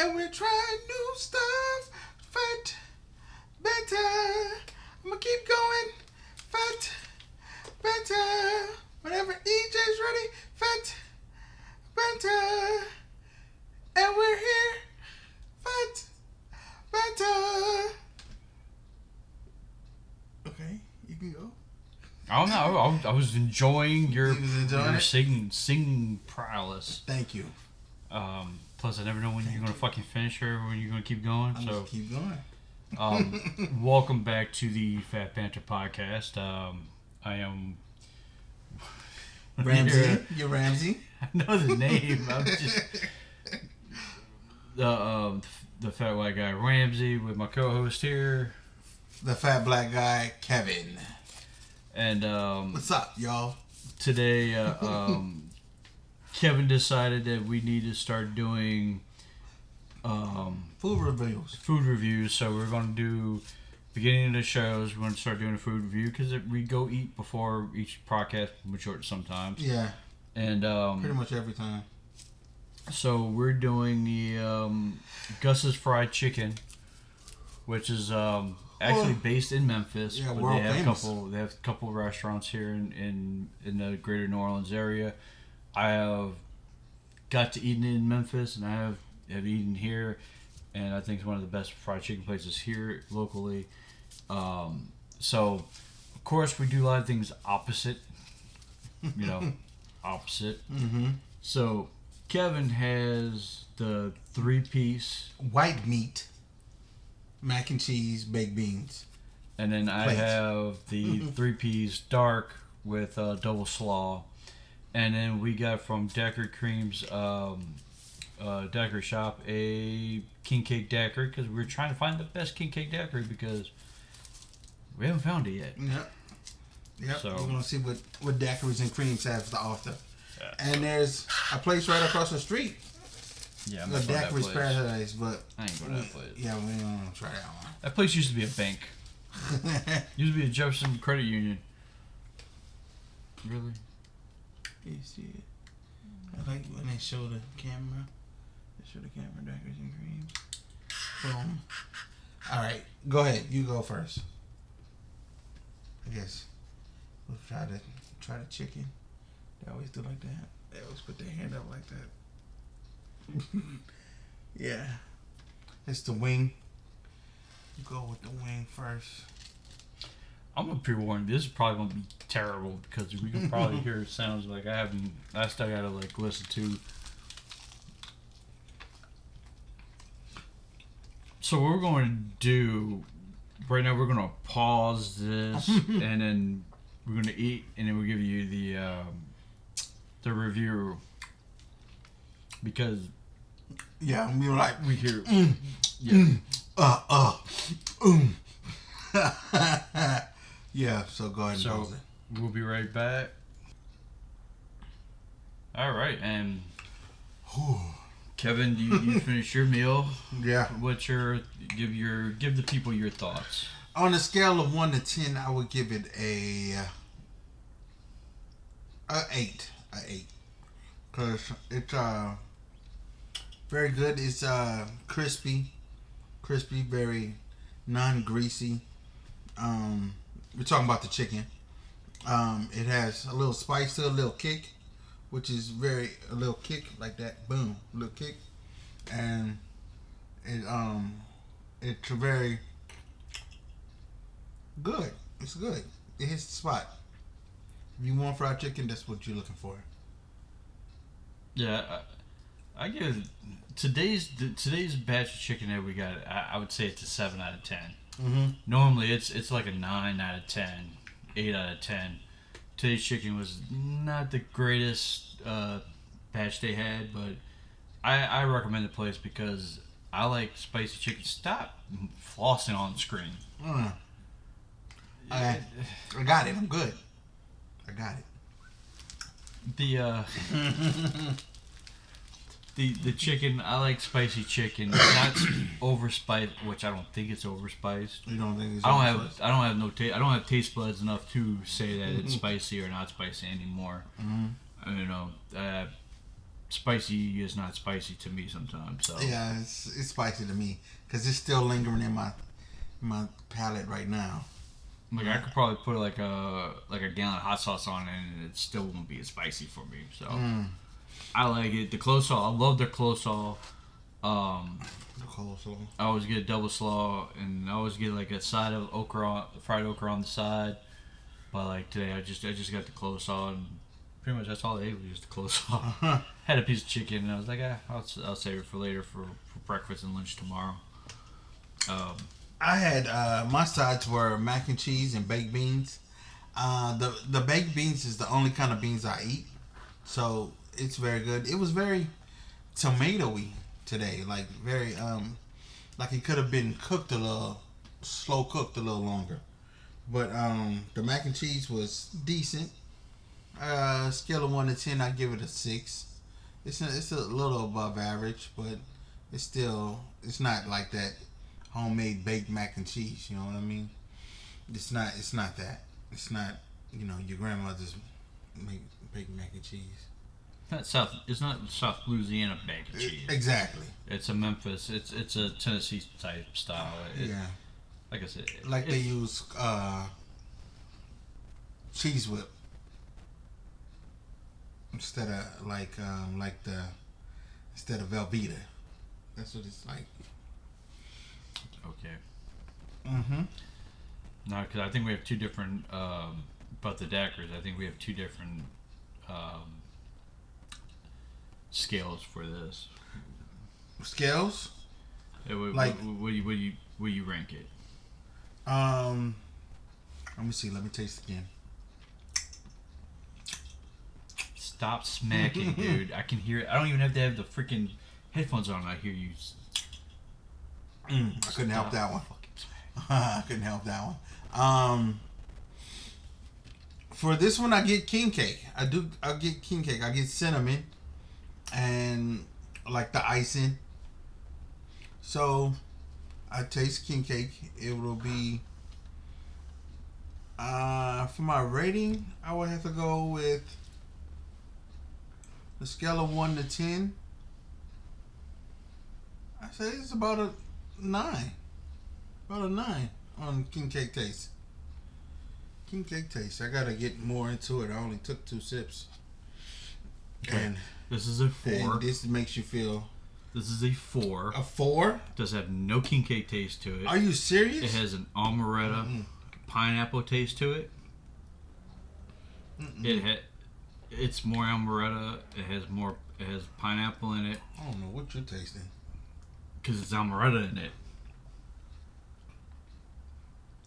and we're trying new stuff. Fat, better. I'm gonna keep going. Fat, better. Whenever EJ's ready, fat, better. And we're here. Fat, better. Okay, you can go. I don't know. I was enjoying your enjoying singing prowess. Thank you. Plus, I never know when you're gonna fucking finish or when you're gonna keep going. I'm so just keep going. Welcome back to the Fat Banter podcast. I am Ramsey. You're Ramsey. I know the name. I'm just the fat white guy Ramsey with my co-host here, The fat black guy Kevin. And what's up, y'all? Today, Kevin decided that we need to start doing food reviews. So we're going to do beginning of the shows. We're going to start doing a food review because we go eat before each podcast, majority sometimes. Yeah. And pretty much every time. So we're doing the Gus's Fried Chicken, which is actually based in Memphis. Yeah, but world they have famous. They have a couple of restaurants here in the greater New Orleans area. I have got to eat in Memphis, and I have eaten here, and I think it's one of the best fried chicken places here locally. So, of course, we do a lot of things opposite. Opposite. Mm-hmm. So, Kevin has the 3-piece white meat, mac and cheese, baked beans. And then I have the 3-piece dark with double slaw. And then we got from Daiquiri Cream's daiquiri shop a king cake daiquiri because we're trying to find the best king cake daiquiri because we haven't found it yet. Yep. So, we're going to see what daiquiris and creams have to offer. Yeah. And there's a place right across the street. Yeah, I'm the Daiquiri's Paradise, but I ain't going to that place. Yeah, we don't want to try that one. That place used to be a bank. Used to be a Jefferson Credit Union. Really? You see it? I like when they show the camera. They show the camera daiquiris and creams. Boom. All right, go ahead. You go first. I guess we'll try the chicken. They always do like that. They always put their hand up like that. Yeah. It's the wing. You go with the wing first. I'm gonna pre-warn you, this is probably gonna be terrible because we can probably hear sounds like I still gotta listen to. So what we're going to do right now, we're gonna pause this and then we're gonna eat and then we'll give you the review because we were like we hear yeah, so go ahead and pause it. We'll be right back. All right, and Kevin, you finished your meal? Yeah. What's give the people your thoughts? On a scale of 1 to 10, I would give it a 8. A 8. Cause it's very good. It's crispy, very non-greasy. We're talking about the chicken. It has a little spice to it, a little kick, which is a little kick like that. Boom, a little kick, and it's very good. It's good. It hits the spot. If you want fried chicken, that's what you're looking for. Yeah, I give today's batch of chicken that we got. I would say it's a 7 out of 10. Mm-hmm. Normally it's like a 9 out of 10, 8 out of 10. Today's chicken was not the greatest batch they had, but I recommend the place because I like spicy chicken. Stop flossing on the screen. I got it. I'm good. I got it. The chicken, I like spicy chicken. Not overspiced, which I don't think it's overspiced. You don't think it's overspiced? I don't have taste buds enough to say that it's spicy or not spicy anymore. Mm-hmm. spicy is not spicy to me sometimes. So Yeah, it's spicy to me because it's still lingering in my palate right now. like I could probably put like a gallon of hot sauce on it, and it still won't be as spicy for me. So I like it. The coleslaw, I love the coleslaw. The coleslaw. I always get a double slaw, and I always get like a side of fried okra on the side. But like today, I just got the coleslaw, and pretty much that's all I ate was just the coleslaw. Had a piece of chicken, and I was like, I'll save it for later for breakfast and lunch tomorrow. I had my sides were mac and cheese and baked beans. The baked beans is the only kind of beans I eat, so it's very good. It was very tomatoey today, like very like it could have been cooked a little, slow cooked a little longer. But the mac and cheese was decent. Scale of 1 to 10, I give it a 6. It's a little above average, but it's not like that homemade baked mac and cheese. You know what I mean? It's not that. It's not your grandmother's baked mac and cheese. It's not South Louisiana mac and cheese. Exactly. It's a Memphis. It's a Tennessee type style. Yeah. Like I said, they use cheese whip instead of instead of Velveeta. That's what it's like. Okay. Mm-hmm. No, because I think we have two different. But the Dackers, I think we have two different scales for this. Scales? Yeah, what do you rank it? Let me see. Let me taste again. Stop smacking, dude. I can hear it. I don't even have to have the freaking headphones on. I hear you. I couldn't help that one. I couldn't help that one. For this one, I get king cake. I get king cake. I get cinnamon and like the icing. So I taste king cake. It will be for my rating, I would have to go with the scale of 1 to 10. I say it's about a 9. About a 9 on king cake taste. King cake taste. I gotta get more into it. I only took 2 sips. Okay. And this is a 4. And this makes you feel. This is a 4. A 4? Does have no king cake taste to it. Are you serious? It has an amaretto pineapple taste to it. It's more amaretto. It has pineapple in it. I don't know what you're tasting. Because it's amaretto in it.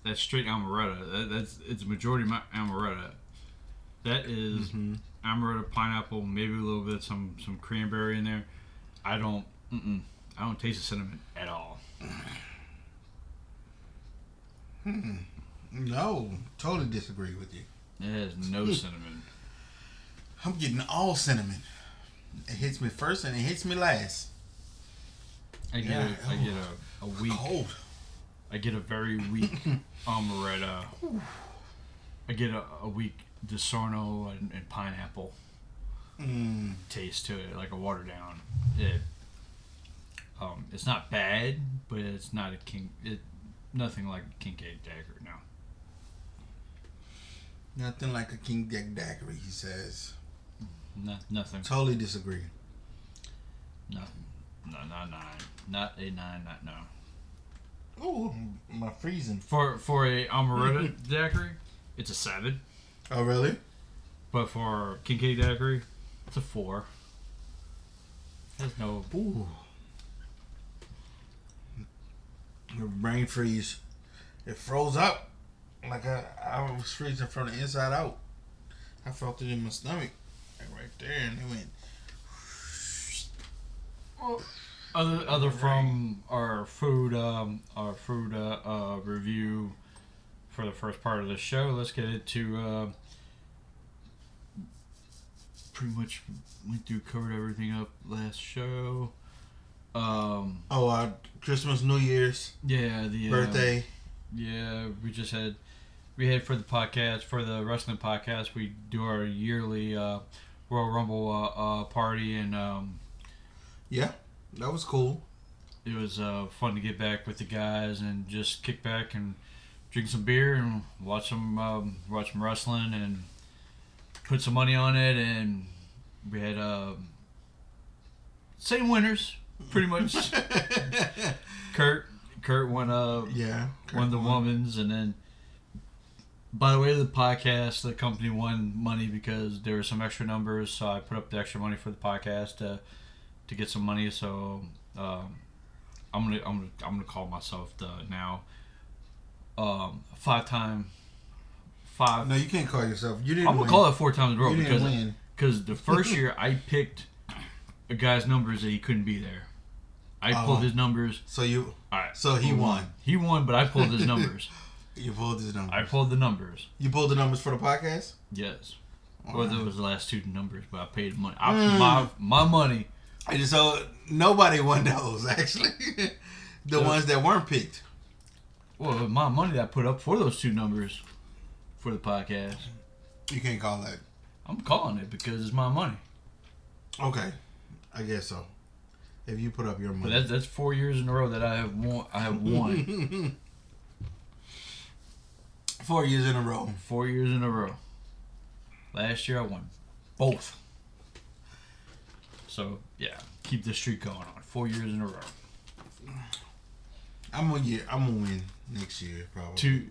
That's straight amaretto. It's majority amaretto. That is amaretto, pineapple, maybe a little bit some cranberry in there. I don't taste the cinnamon at all. No, totally disagree with you. It has no cinnamon. I'm getting all cinnamon. It hits me first and it hits me last. I get a weak. Cold. I get a very weak amaretto. I get a weak DiSorno and pineapple taste to it, like a watered down. It's not bad, but it's not nothing like a king cake dagger. No. Nothing like a king cake daiquiri, he says. Nothing. Totally disagree. Nothing. No, not 9. Not a 9. Not no. Oh, my freezing. For a amaretto daiquiri, it's a 7. Oh, really? But for king cake daiquiri, it's a 4. There's no. Ooh. Your brain freeze. It froze up. Like I was freezing from the inside out. I felt it in my stomach. Like right there, and it went. Other from our food review for the first part of the show, let's get into pretty much covered everything up last show. Christmas, New Year's. Yeah, the birthday. Yeah, we had for the podcast, for the wrestling podcast, we do our yearly Royal Rumble party, and Yeah, that was cool. it was fun to get back with the guys and just kick back and drink some beer and watch some wrestling and put some money on it. And we had same winners pretty much. Kurt won won the women's, and then by the way, the podcast, the company won money because there were some extra numbers, so I put up the extra money for the podcast to get some money. So I'm gonna call myself the now 5-time. No, you can't call yourself. You didn't. I'm gonna call it 4 times in a row because the first year I picked a guy's numbers that he couldn't be there. I pulled his numbers. So you. Alright. So he won. He won, but I pulled his numbers. You pulled his numbers. I pulled the numbers. You pulled the numbers for the podcast? Yes. Well, that was the last 2 numbers, but I paid money. My money. So nobody won those, actually. The ones that weren't picked. Well, my money that I put up for those 2 numbers for the podcast. You can't call that. I'm calling it because it's my money. Okay. I guess so. If you put up your money. But that's 4 years in a row that I have won. 4 years in a row. 4 years in a row. Last year I won both. So yeah, keep the streak going on. 4 years in a row. I'm gonna win next year probably.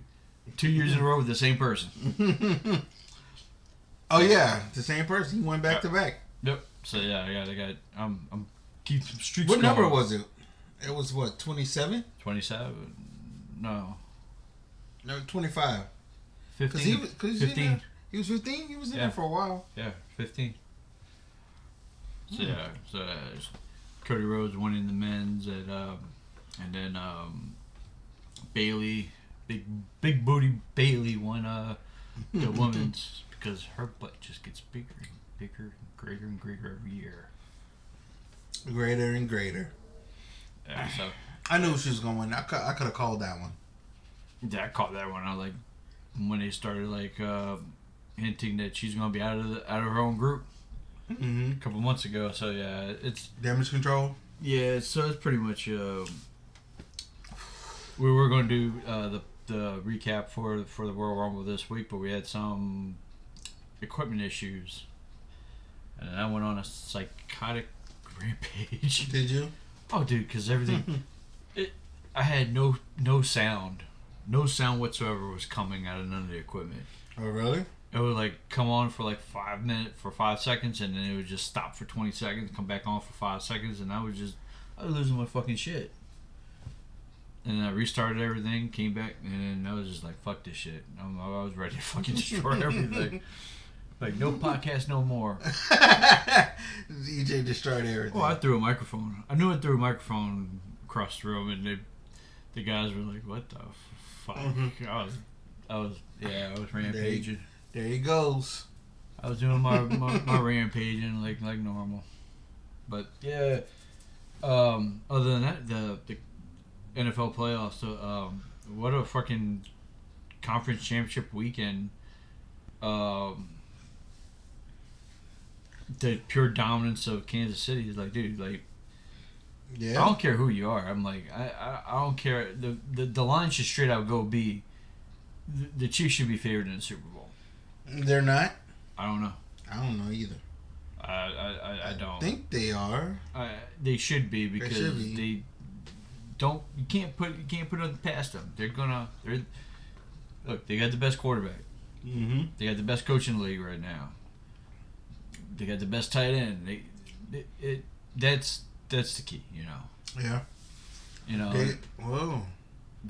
2 years in a row with the same person. Oh yeah, the same person. He went back to back. Yep. So yeah, I got. I'm keep some streaks. What going. number was it? It was what, 27? 27? No. No, 25. 15. 15. He was 15. He was in there for a while. Yeah, 15. So yeah, Cody Rhodes winning the men's and then Bailey, big booty Bailey won the women's because her butt just gets bigger and bigger, greater and greater every year. Greater and greater. Yeah, so I knew she was going to win. I could have called that one. Yeah, I caught that one. I like when they started hinting that she's going to be out of her own group a couple months ago. So yeah, it's Damage Control. Yeah, so it's pretty much. We were going to do the recap for the Royal Rumble this week, but we had some equipment issues, and I went on a psychotic rampage. Did you? Oh, dude, because everything. I had no sound. No sound whatsoever was coming out of none of the equipment. Oh, really? It would come on for 5 seconds, and then it would just stop for 20 seconds, come back on for 5 seconds, and I was losing my fucking shit. And I restarted everything, came back, and I was just like, fuck this shit. I was ready to fucking destroy everything. No podcast no more. EJ destroyed everything. Well, I threw a microphone. I knew I threw a microphone across the room, and the guys were like, what the fuck? Mm-hmm. I was rampaging. There he goes. I was doing my rampaging like normal. But yeah, other than that, the NFL playoffs. So, what a fucking conference championship weekend. The pure dominance of Kansas City is dude, yeah. I don't care who you are. I'm I don't care. The line should straight out go be the Chiefs should be favored in the Super Bowl. They're not? I don't know. I don't know either. I don't. I think they are. They should be because they don't. You can't put it past them. Look. They got the best quarterback. Mm-hmm. They got the best coach in the league right now. They got the best tight end. That's the key, Yeah. Whoa.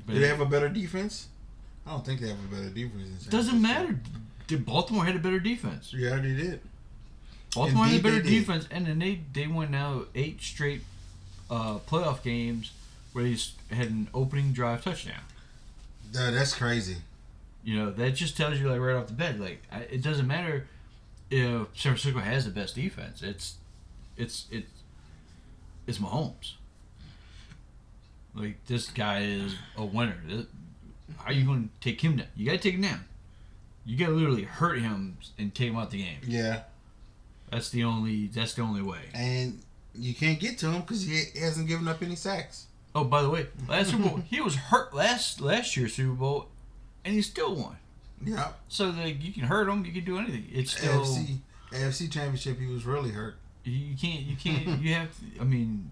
But do they have a better defense? I don't think they have a better defense. Doesn't matter. Baltimore had a better defense. Yeah, they did. Baltimore had a better defense, and then they won now 8 straight playoff games where they had an opening drive touchdown. That's crazy. That just tells you right off the bat, it doesn't matter if San Francisco has the best defense. It's Mahomes. This guy is a winner. How are you going to take him down? You got to take him down. You got to literally hurt him and take him out the game. Yeah. That's the only way. And you can't get to him because he hasn't given up any sacks. Oh, by the way, last Super Bowl, he was hurt last year's Super Bowl, and he still won. Yeah. So you can hurt him, you can do anything. It's still AFC Championship. He was really hurt. You can't. You have. I mean,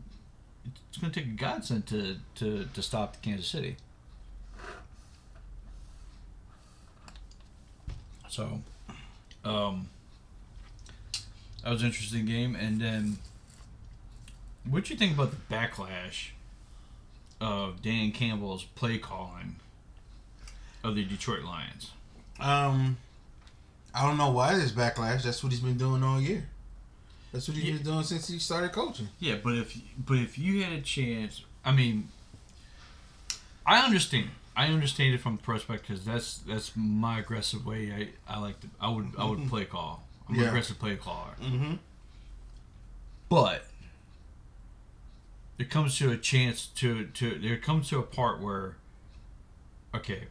it's going to take a godsend to stop Kansas City. So, that was an interesting game. And then, what do you think about the backlash of Dan Campbell's play calling of the Detroit Lions? I don't know why there's backlash. That's what he's been doing all year. That's what he's been doing since he started coaching. Yeah, but if you had a chance, I mean, I understand. I understand it from the perspective because that's my aggressive way. I would play call. I'm an aggressive play caller. Mm-hmm. But there comes to a chance there comes to a part where, okay,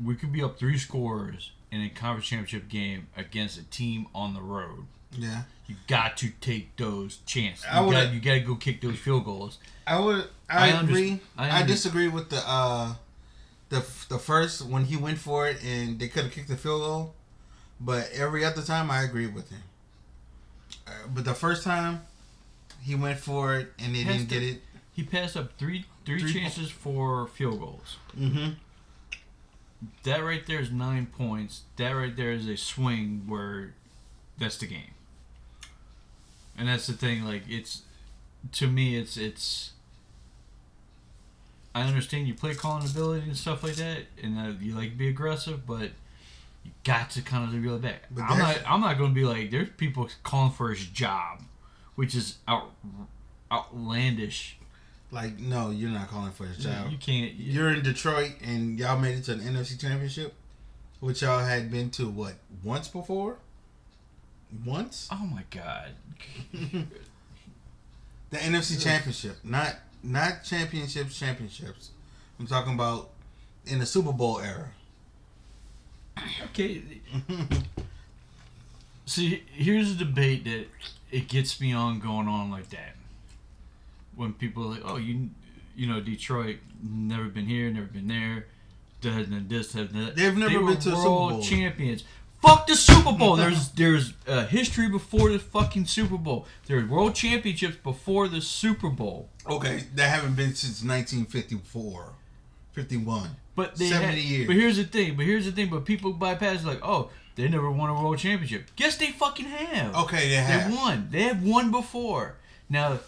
we could be up 3 scores in a conference championship game against a team on the road. Yeah. You got to take those chances. You got to go kick those field goals. I agree. I disagree with the first when he went for it and they could have kicked the field goal, but every other time I agree with him. But the first time he went for it and they didn't get it. He passed up three chances for field goals. Mm-hmm. That right there is 9 points. That right there is a swing where that's the game. And that's the thing. Like to me, it's. I understand you play calling ability and stuff like that, and you like to be aggressive, but you got to kind of reel it back. But I'm not going to be like there's people calling for his job, which is outlandish. Like, no, you're not calling for his job. You can't. You're in Detroit, and y'all made it to an NFC Championship, which y'all had been to, what, once before? Once? Oh, my God. The NFC Championship. Not championships. I'm talking about in the Super Bowl era. Okay. See, here's a debate that it gets me on going on like that. When people are like, oh, you know, Detroit, never been here, never been there, they've never been to a Super Bowl. Champions. Fuck the Super Bowl. There's a history before the fucking Super Bowl. There's world championships before the Super Bowl. Okay, that haven't been since 1954, 51. But 70 years. But here's the thing. But people bypass like, oh, they never won a world championship. Yes, they fucking have. Okay, they have. They won. They have won before. Now.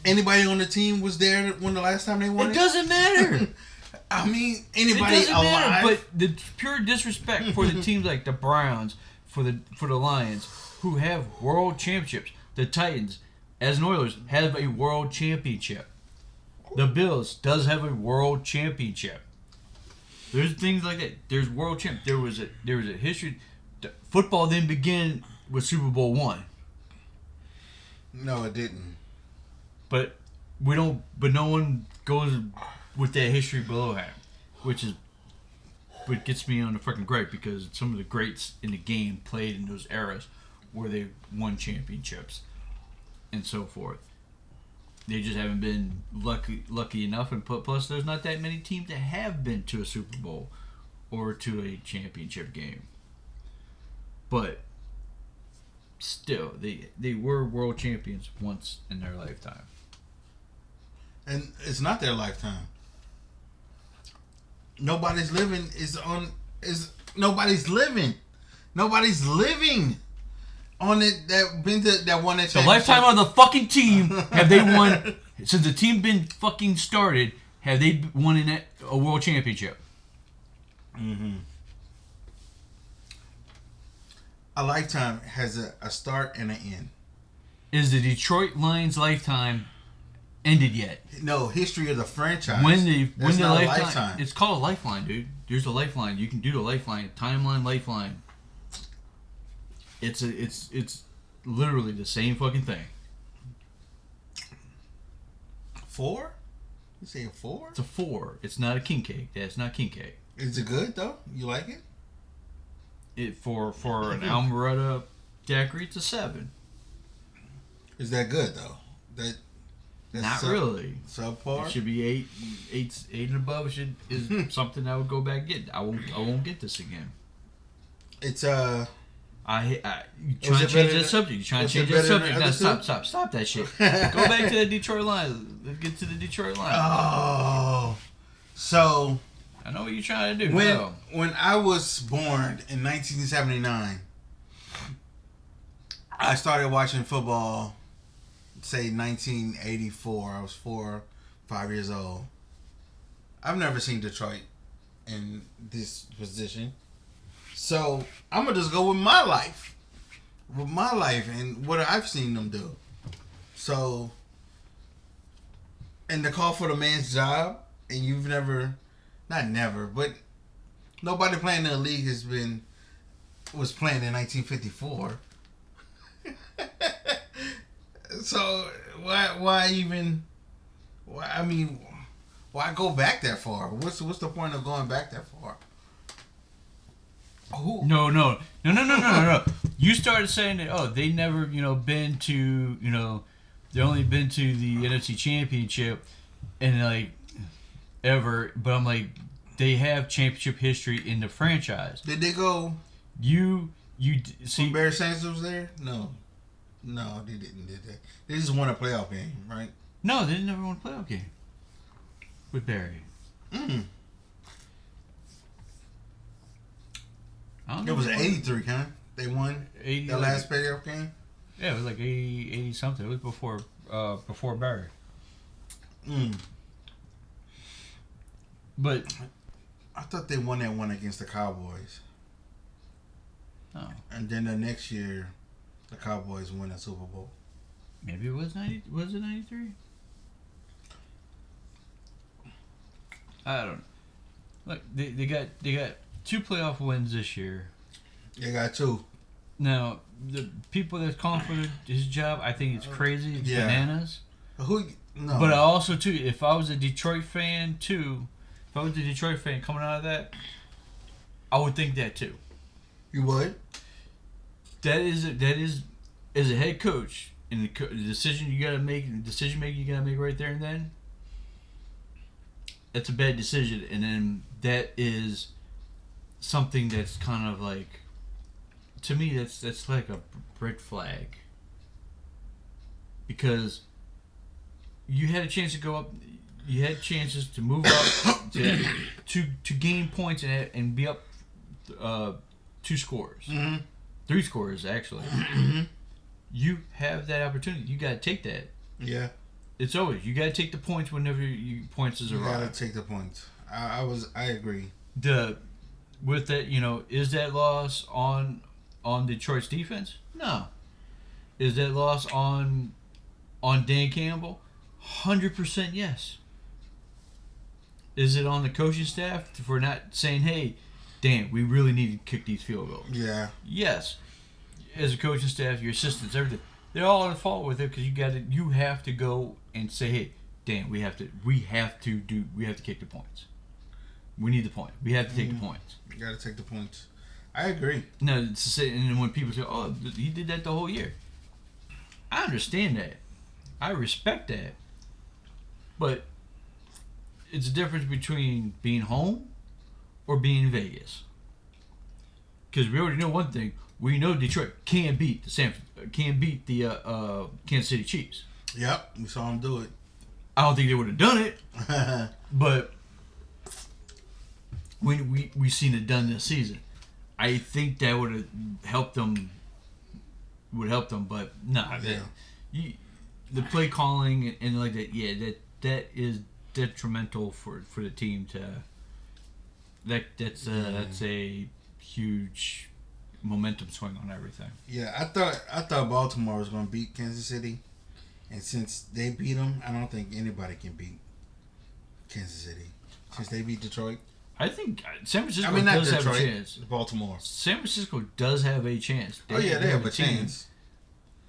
Anybody on the team was there when the last time they won it? It doesn't matter. I mean, anybody alive? Matter, but the pure disrespect for the teams like the Browns, for the Lions, who have world championships. The Titans, as an Oilers, have a world championship. The Bills does have a world championship. There's things like that. There's world champ. There was a history. Football then began with Super Bowl I. No, it didn't. But we don't. But no one goes with that history below him, which is what gets me on the fucking gripe because some of the greats in the game played in those eras where they won championships and so forth. They just haven't been lucky enough, and plus there's not that many teams that have been to a Super Bowl or to a championship game. But still, they were world champions once in their lifetime. And it's not their lifetime. Nobody's living on it that been to that won that championship. The lifetime of the fucking team have they won since the team been fucking started, have they won in a world championship? Mm-hmm. A lifetime has a start and an end. Is the Detroit Lions lifetime ended yet? No, history of the franchise. When the lifetime. It's called a lifeline, dude. There's a lifeline. You can do the lifeline, timeline, lifeline. It's literally the same fucking thing. 4? You saying 4? It's a 4. It's not a king cake. That's not king cake. Is it good though? You like it? For an Almaretta Daiquiri, it's a 7. Is that good though? That's Not really. Subpar. It should be 8 and above. Is something I would go back and get. I won't get this again. It's you trying to change that subject? You trying to change that subject? Now stop that shit. Go back to the Detroit line. Let's get to the Detroit line. Oh, so I know what you're trying to do. When I was born in 1979, I started watching football. Say 1984. I was 5 years old. I've never seen Detroit in this position. So I'm gonna just go with my life and what I've seen them do. So, and the call for the man's job, and you've but nobody playing in the league was playing in 1954. So why go back that far? What's the point of going back that far? Ooh. No. You started saying that they never been to they only been to the NFC Championship and like ever, but I'm like they have championship history in the franchise. Did they go? You see Barry Sanders was there? No, they didn't. Did they? They just won a playoff game, right? No, they never won a playoff game with Barry. It was 83, huh? They won 80, the last playoff game? Yeah, it was like 80 something. It was before Barry. But I thought they won that one against the Cowboys. Oh. And then the next year, the Cowboys won a Super Bowl. Maybe it was 90. Was it 93? I don't know. Look, they got 2 playoff wins this year. They got 2. Now the people that's calling for his job, I think it's crazy. It's bananas. No. But I also too, if I was a Detroit fan coming out of that, I would think that too. You would? That is as a head coach, and the decision you gotta make, the decision making you gotta make right there and then. That's a bad decision, and then that is something that's kind of like, to me, that's like a red flag. Because you had a chance to go up, you had chances to move up to gain points and be up 2 scores, 3 scores actually. You have that opportunity. You got to take that. Yeah. It's always you got to take the points whenever points is arrive. You got to take the points. I agree. With that, is that loss on Detroit's defense? No. Is that loss on Dan Campbell? 100% yes. Is it on the coaching staff for not saying, "Hey, Dan, we really need to kick these field goals"? Yeah. Yes. As a coaching staff, your assistants, everything, they're all at fault with it because you have to go and say, "Hey, Dan, we have to kick the points. We need the point. We have to take the points." You got to take the points. I agree. No, and when people say, "Oh, he did that the whole year," I understand that. I respect that. But it's a difference between being home or being in Vegas. Because we already know one thing. We know Detroit can beat the Kansas City Chiefs. Yep, we saw them do it. I don't think they would have done it, but we seen it done this season. I think that would have helped them. But nah, the play calling and like that. Yeah, that is detrimental for the team to. That's a huge momentum swing on everything. Yeah, I thought Baltimore was going to beat Kansas City, and since they beat them, I don't think anybody can beat Kansas City. Since they beat Detroit, I think San Francisco not does Detroit, have a chance. Baltimore. San Francisco does have a chance. They have a chance.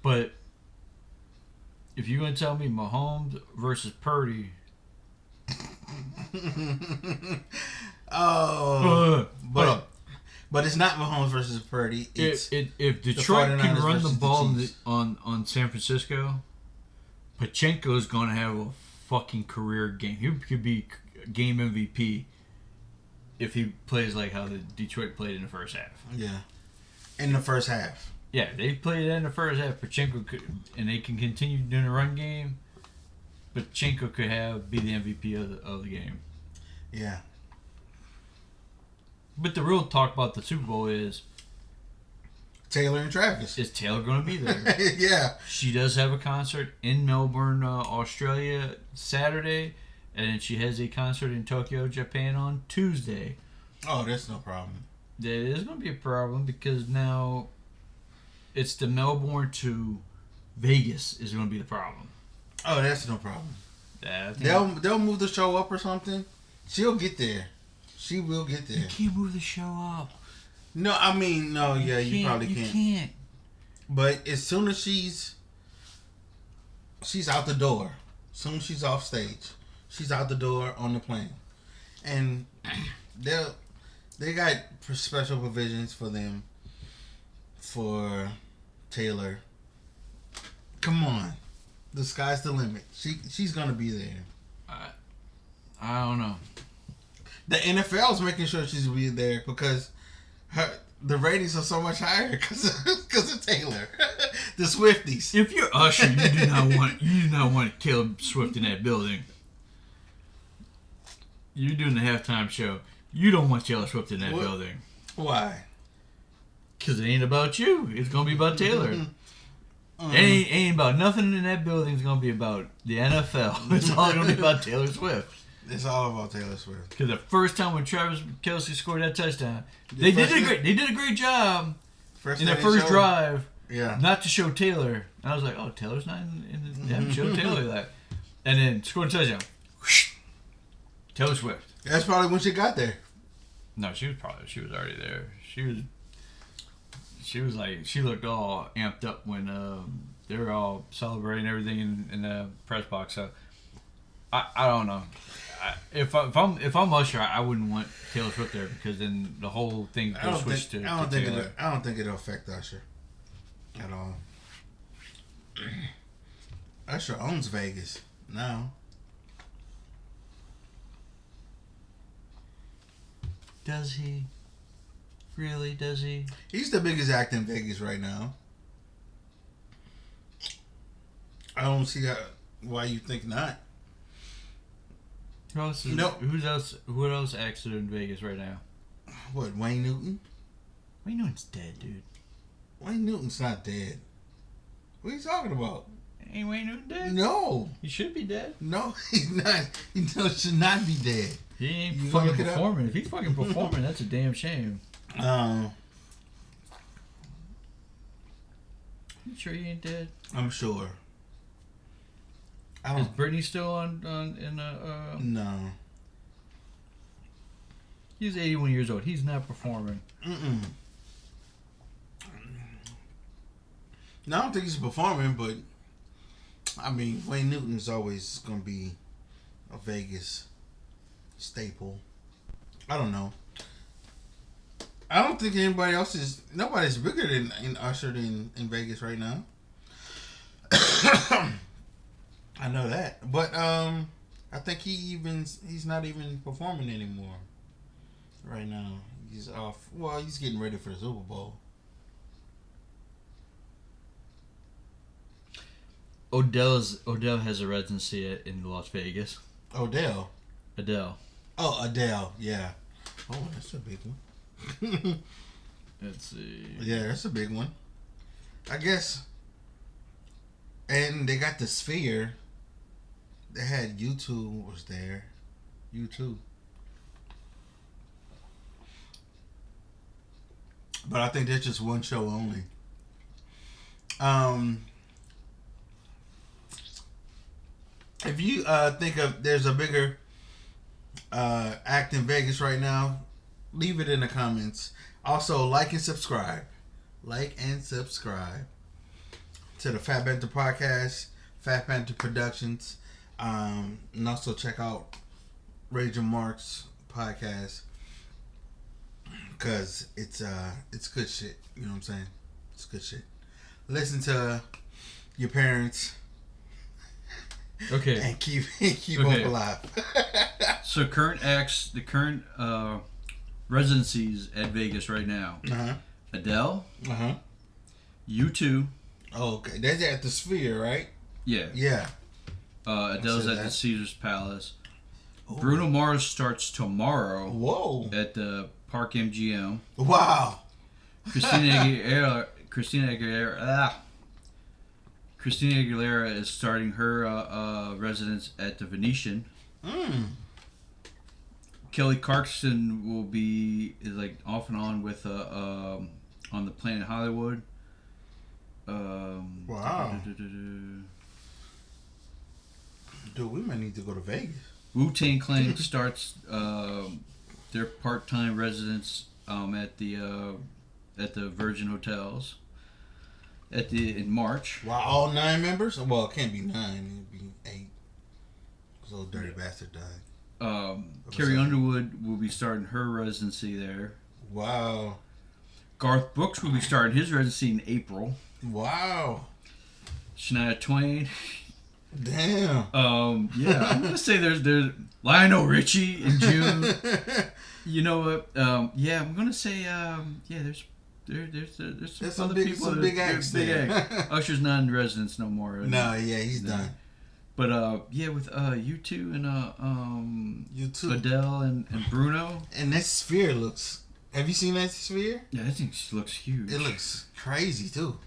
But if you're going to tell me Mahomes versus Purdy, but But it's not Mahomes versus Purdy. It's if Detroit can 49ers run the versus the ball Chiefs. on San Francisco, Pachenko's going to have a fucking career game. He could be game MVP if he plays like how the Detroit played in the first half. Yeah. In the first half. Yeah, they played that in the first half. Pachenko could, and they can continue doing the run game. Pachenko could be the MVP of the game. Yeah. But the real talk about the Super Bowl is Taylor and Travis. Is Taylor going to be there? Yeah. She does have a concert in Melbourne, Australia, Saturday, and then she has a concert in Tokyo, Japan on Tuesday. Oh, that's no problem. That is going to be a problem because now it's the Melbourne to Vegas is going to be the problem. Oh, that's no problem. They'll move the show up or something. She'll get there. She will get there. You can't move the show up. No, I mean, no, yeah, you probably can't. You can't. But as soon as she's out the door, as soon as she's off stage, she's out the door on the plane. And they got special provisions for them, for Taylor. Come on. The sky's the limit. She's going to be there. I don't know. The NFL's making sure she's going to be there because the ratings are so much higher because of Taylor. The Swifties. If you're Usher, you do not want Taylor Swift in that building. You're doing the halftime show. You don't want Taylor Swift in that building. Why? Because it ain't about you. It's going to be about Taylor. It ain't about nothing in that building. It's going to be about the NFL. It's all going to be about Taylor Swift. It's all about Taylor Swift. Because the first time when Travis Kelce scored that touchdown, they did a great job in their first drive. Yeah. Not to show Taylor. And I was like, oh, Taylor's not in the... They haven't showed Taylor that. And then scored a touchdown. Taylor Swift. That's probably when she got there. No, she was already there. She was like, she looked all amped up when they were all celebrating everything in the press box. So I don't know. If I'm Usher, I wouldn't want Taylor Swift there because then the whole thing goes switch to Taylor. I don't think it'll affect Usher at all. Usher owns Vegas now. Does he? Really? Does he? He's the biggest act in Vegas right now. I don't see why you think not. Who else acts in Vegas right now? What, Wayne Newton? Wayne Newton's dead, dude. Wayne Newton's not dead. What are you talking about? Ain't Wayne Newton dead? No. He should be dead. No, he's not. He should not be dead. He ain't fucking performing. If he's fucking performing, that's a damn shame. You sure he ain't dead? I'm sure. Is Britney still No. He's 81 years old. He's not performing. No, I don't think he's performing, but I mean, Wayne Newton's always going to be a Vegas staple. I don't know. I don't think nobody's bigger than Usher in Vegas right now. I know that, but I think he's not even performing anymore right now. He's off. Well, he's getting ready for the Super Bowl. Odell has a residency in Las Vegas. Adele. Oh, Adele. Yeah. Oh, that's a big one. Let's see. Yeah, that's a big one. I guess. And they got the Sphere. They had U2 was there. U2. But I think that's just one show only. If you think of there's a bigger act in Vegas right now, leave it in the comments. Also, like and subscribe. Like and subscribe to the Fat Banter Podcast, Fat Banter Productions. And also check out Rage and Mark's podcast. Cause it's good shit. You know what I'm saying? It's good shit. Listen to your parents. Okay. And keep hope alive. So the current residencies at Vegas right now. Adele. U2. Oh, okay. That's at the Sphere, right? Yeah. Yeah. Adele's at the Caesars Palace. Ooh. Bruno Mars starts tomorrow. Whoa. At the Park MGM. Wow. Christina Aguilera is starting her residence at the Venetian. Kelly Clarkson will be like off and on with on the Planet Hollywood. Wow. Dude, we might need to go to Vegas. Wu-Tang Clan starts their part-time residence at the Virgin Hotels in March. Wow, all 9 members? Well, it can't be 9. It'd be 8. This little dirty bastard died. Carrie Underwood will be starting her residency there. Wow. Garth Brooks will be starting his residency in April. Wow. Shania Twain. Damn. Yeah, I'm gonna say there's Lionel Richie in June. You know what? Yeah, I'm gonna say there's some other people. Some big acts there. Usher's not in residence no more. No, yeah, he's done. But with U2 and U2, Adele and Bruno. And that Sphere looks. Have you seen that Sphere? Yeah, that thing looks huge. It looks crazy too.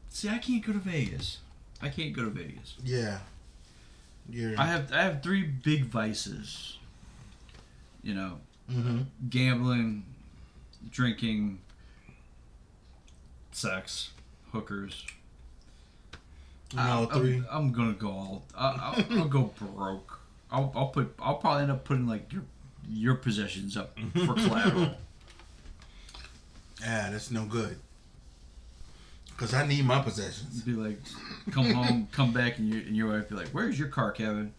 See, I can't go to Vegas. Yeah. I have 3 big vices. You know, gambling, drinking, sex, hookers. No, 3. I'm gonna go all. I'll go broke. I'll probably end up putting like your possessions up for collateral. Yeah, that's no good. Cause I need my possessions. Be like, come home, come back, and your wife be like, "Where's your car, Kevin?"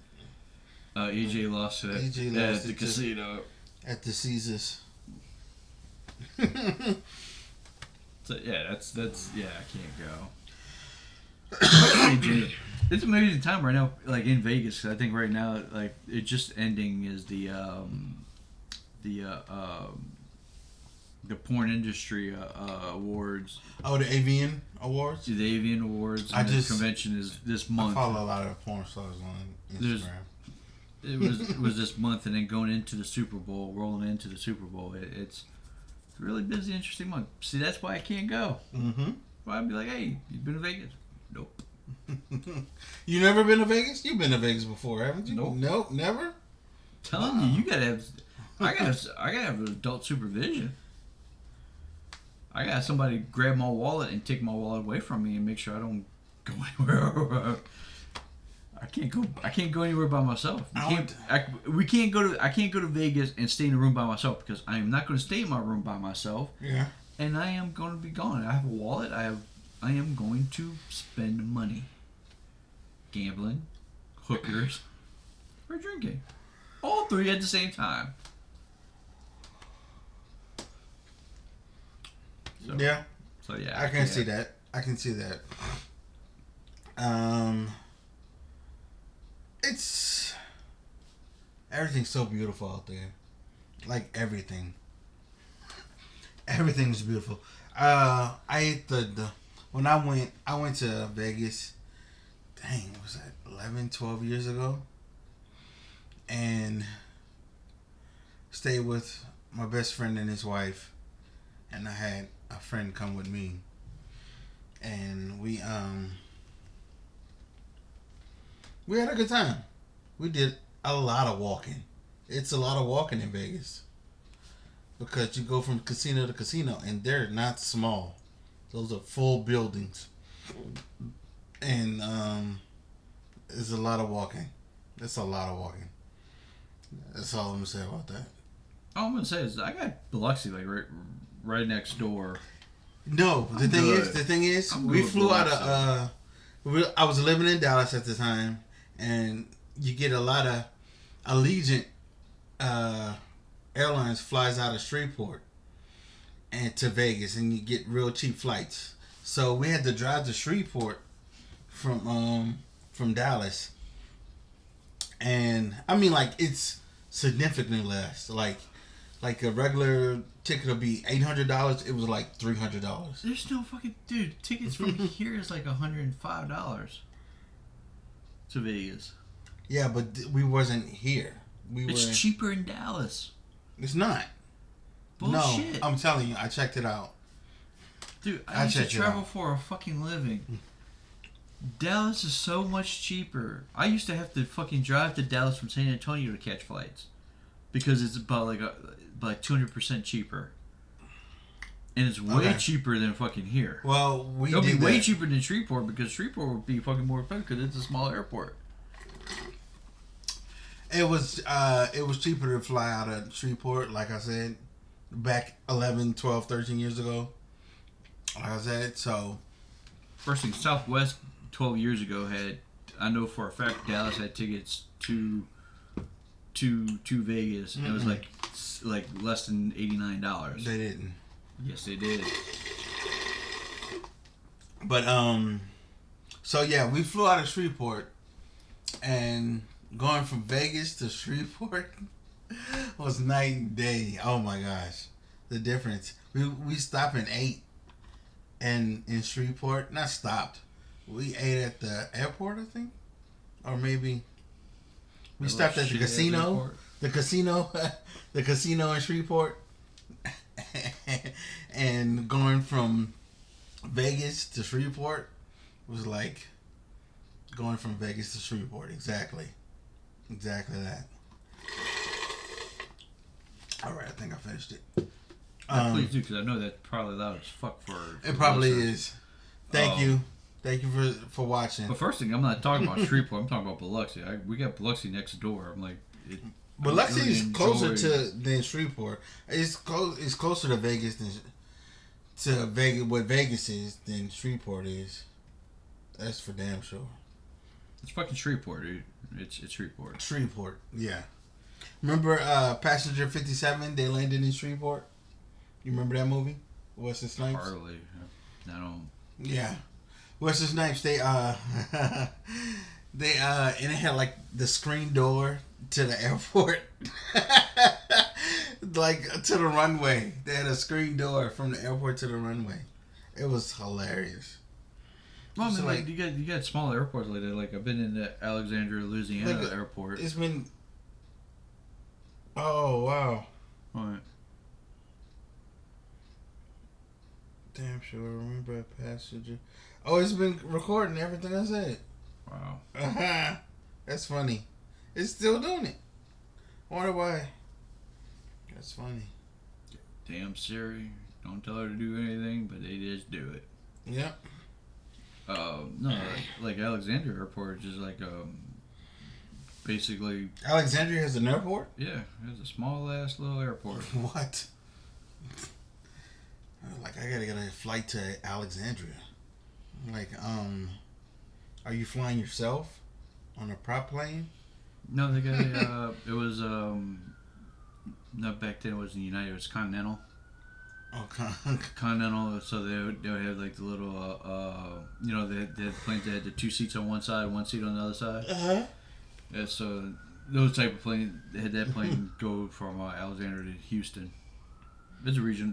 EJ lost it at the casino. At the Caesars. So yeah, that's I can't go. It's an amazing time right now, like in Vegas. I think right now, like it just ending is the porn industry awards. Oh, the Avian Awards. The Avian Awards. The convention is this month. I follow a lot of porn stars on Instagram. It was this month, and then rolling into the Super Bowl. It's a really busy, interesting month. See, that's why I can't go. Mm-hmm. Why I'd be like, hey, you been to Vegas? Nope. You never been to Vegas? You've been to Vegas before, haven't you? Nope, never. Telling you gotta have. I gotta have adult supervision. I got somebody grab my wallet and take my wallet away from me and make sure I don't go anywhere. I can't go anywhere by myself. I can't go to Vegas and stay in a room by myself because I am not going to stay in my room by myself. Yeah. And I am going to be gone. I have a wallet. I am going to spend money. Gambling, hookers, or drinking. All 3 at the same time. So yeah, I can see that. It's everything's so beautiful out there. Like everything. Everything's beautiful. I ate when I went to Vegas. Dang, was that 11, 12 years ago? And stayed with my best friend and his wife, and I had a friend come with me, and we had a good time. We did a lot of walking. It's a lot of walking in Vegas because you go from casino to casino, and they're not small. Those are full buildings, and it's a lot of walking. It's a lot of walking. That's all I'm gonna say about that. All I'm gonna say is I got Biloxi like right next door. No, the thing is, we flew out of. I was living in Dallas at the time, and you get a lot of Allegiant Airlines flies out of Shreveport and to Vegas, and you get real cheap flights. So we had to drive to Shreveport from Dallas, and I mean, like, it's significantly less. Like a regular ticket will be $800. It was like $300. There's no fucking dude. Tickets from here is like $105 to Vegas. Yeah, but we wasn't here. It's cheaper in Dallas. It's not. Bullshit. No, I'm telling you, I checked it out. Dude, I used to travel for a fucking living. Dallas is so much cheaper. I used to have to fucking drive to Dallas from San Antonio to catch flights because it's about like 200% cheaper, and it's way cheaper than fucking here. Well, it'll be way cheaper than Shreveport because Shreveport would be fucking more expensive because it's a small airport. It was cheaper to fly out of Shreveport, like I said, back 11, 12, 13 years ago. Like I said, so first thing, Southwest 12 years ago had, I know for a fact, Dallas had tickets to Vegas. Mm-mm. It was like less than $89. They didn't. Yes, they did. But so yeah, we flew out of Shreveport, and going from Vegas to Shreveport was night and day. Oh my gosh, the difference. We stopped and ate, and in Shreveport, not stopped. We ate at the airport, I think, or maybe we stopped at the casino. The casino, the casino in Shreveport, and going from Vegas to Shreveport was like going from Vegas to Shreveport. Exactly that. All right, I think I finished it. Please do, because I know that's probably loud as fuck for it probably is. Thank you for watching. But first thing, I'm not talking about Shreveport. I'm talking about Biloxi. We got Biloxi next door. I'm like, Biloxi is closer than Shreveport. It's closer to Vegas what Vegas is than Shreveport is. That's for damn sure. It's fucking Shreveport, dude. It's Shreveport. Shreveport, yeah. Remember Passenger 57? They landed in Shreveport. You remember that movie? Wesley Snipes? Hardly. I don't. Yeah. Wesley Snipes, they and it had like the screen door to the airport. Like to the runway. They had a screen door from the airport to the runway. It was hilarious. Well, I mean, like you got small airports like that. Like I've been in the Alexandria, Louisiana airport. It's been. Oh wow. What? Damn sure. Remember a passenger. Oh, it's been recording everything I said. Wow. That's funny. It's still doing it. I wonder why. That's funny. Damn Siri. Don't tell her to do anything, but they just do it. Yep. No, like Alexandria Airport is like basically. Alexandria has an airport? Yeah, it's a small ass little airport. What? Like I gotta get a flight to Alexandria. Like, are you flying yourself on a prop plane? No, they got a. It was not back then. It wasn't United. It was Continental. Okay. Continental. So they would have like the little they had planes that had the 2 seats on one side, 1 seat on the other side. Yeah. So those type of planes, they had that plane go from Alexandria to Houston. It's a regional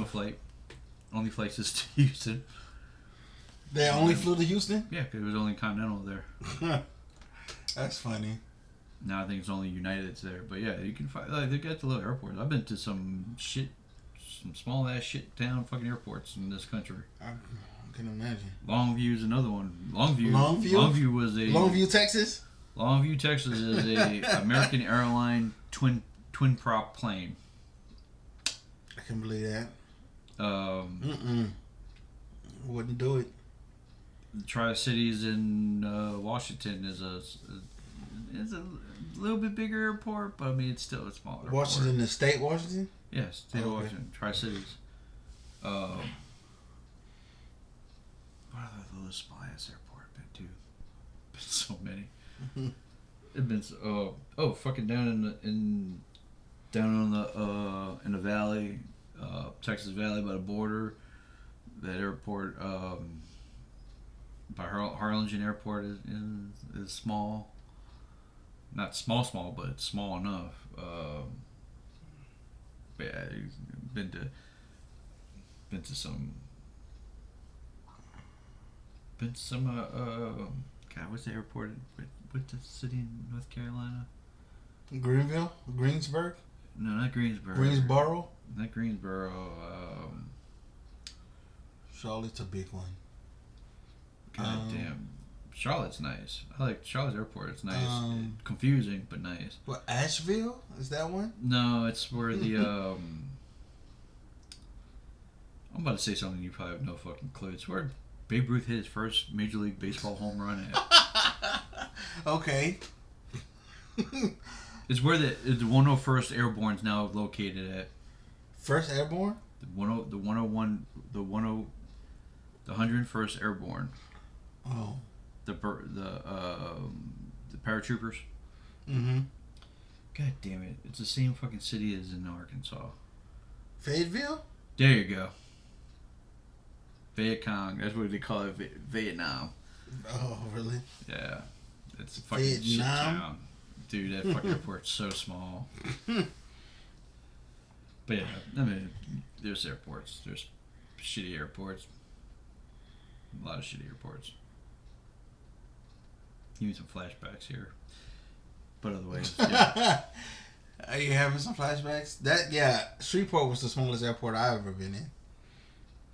flight. Only flights is to Houston. They only flew to Houston? Yeah, because it was only Continental there. That's funny. Now I think it's only United that's there. But yeah, you can find, like, they got the little airports. I've been to some small ass shit town fucking airports in this country. I can imagine. Longview's another one. Longview was a Longview, Texas? Longview, Texas is a American airline twin prop plane. I can believe that. Wouldn't do it. Tri-Cities in Washington is a little bit bigger airport, but I mean it's still a small airport. Washington, the state Washington? Yes, state of Washington, Tri-Cities. What other little small ass airport I've been to? Been so many. It's been fucking down in the valley, Texas Valley by the border. That airport, by Harlingen Airport is small. Not small, but it's small enough. But yeah, been to some. God, what's the airport? What the city in North Carolina? Greenville? Greensburg? No, not Greensboro. Greensboro? Not Greensboro. Charlotte's a big one. God damn. Charlotte's nice. I like Charlotte's airport. It's nice. Confusing, but nice. What, Asheville? Is that one? No, it's where the I'm about to say something you probably have no fucking clue. It's where Babe Ruth hit his first Major League Baseball home run at. Okay. It's where the 101st Airborne is now located at. First Airborne? The 101, the 101st Airborne. Oh. The paratroopers. Mm-hmm. God damn it! It's the same fucking city as in Arkansas. Fayetteville? There you go. Viet Cong. That's what they call it. Vietnam. Oh, really? Yeah. It's a fucking Vietnam? shit town. Dude, that fucking airport's so small. But yeah, I mean, there's airports. There's shitty airports. A lot of shitty airports. Give me some flashbacks here. But otherwise, yeah. Are you having some flashbacks? Shreveport was the smallest airport I've ever been in.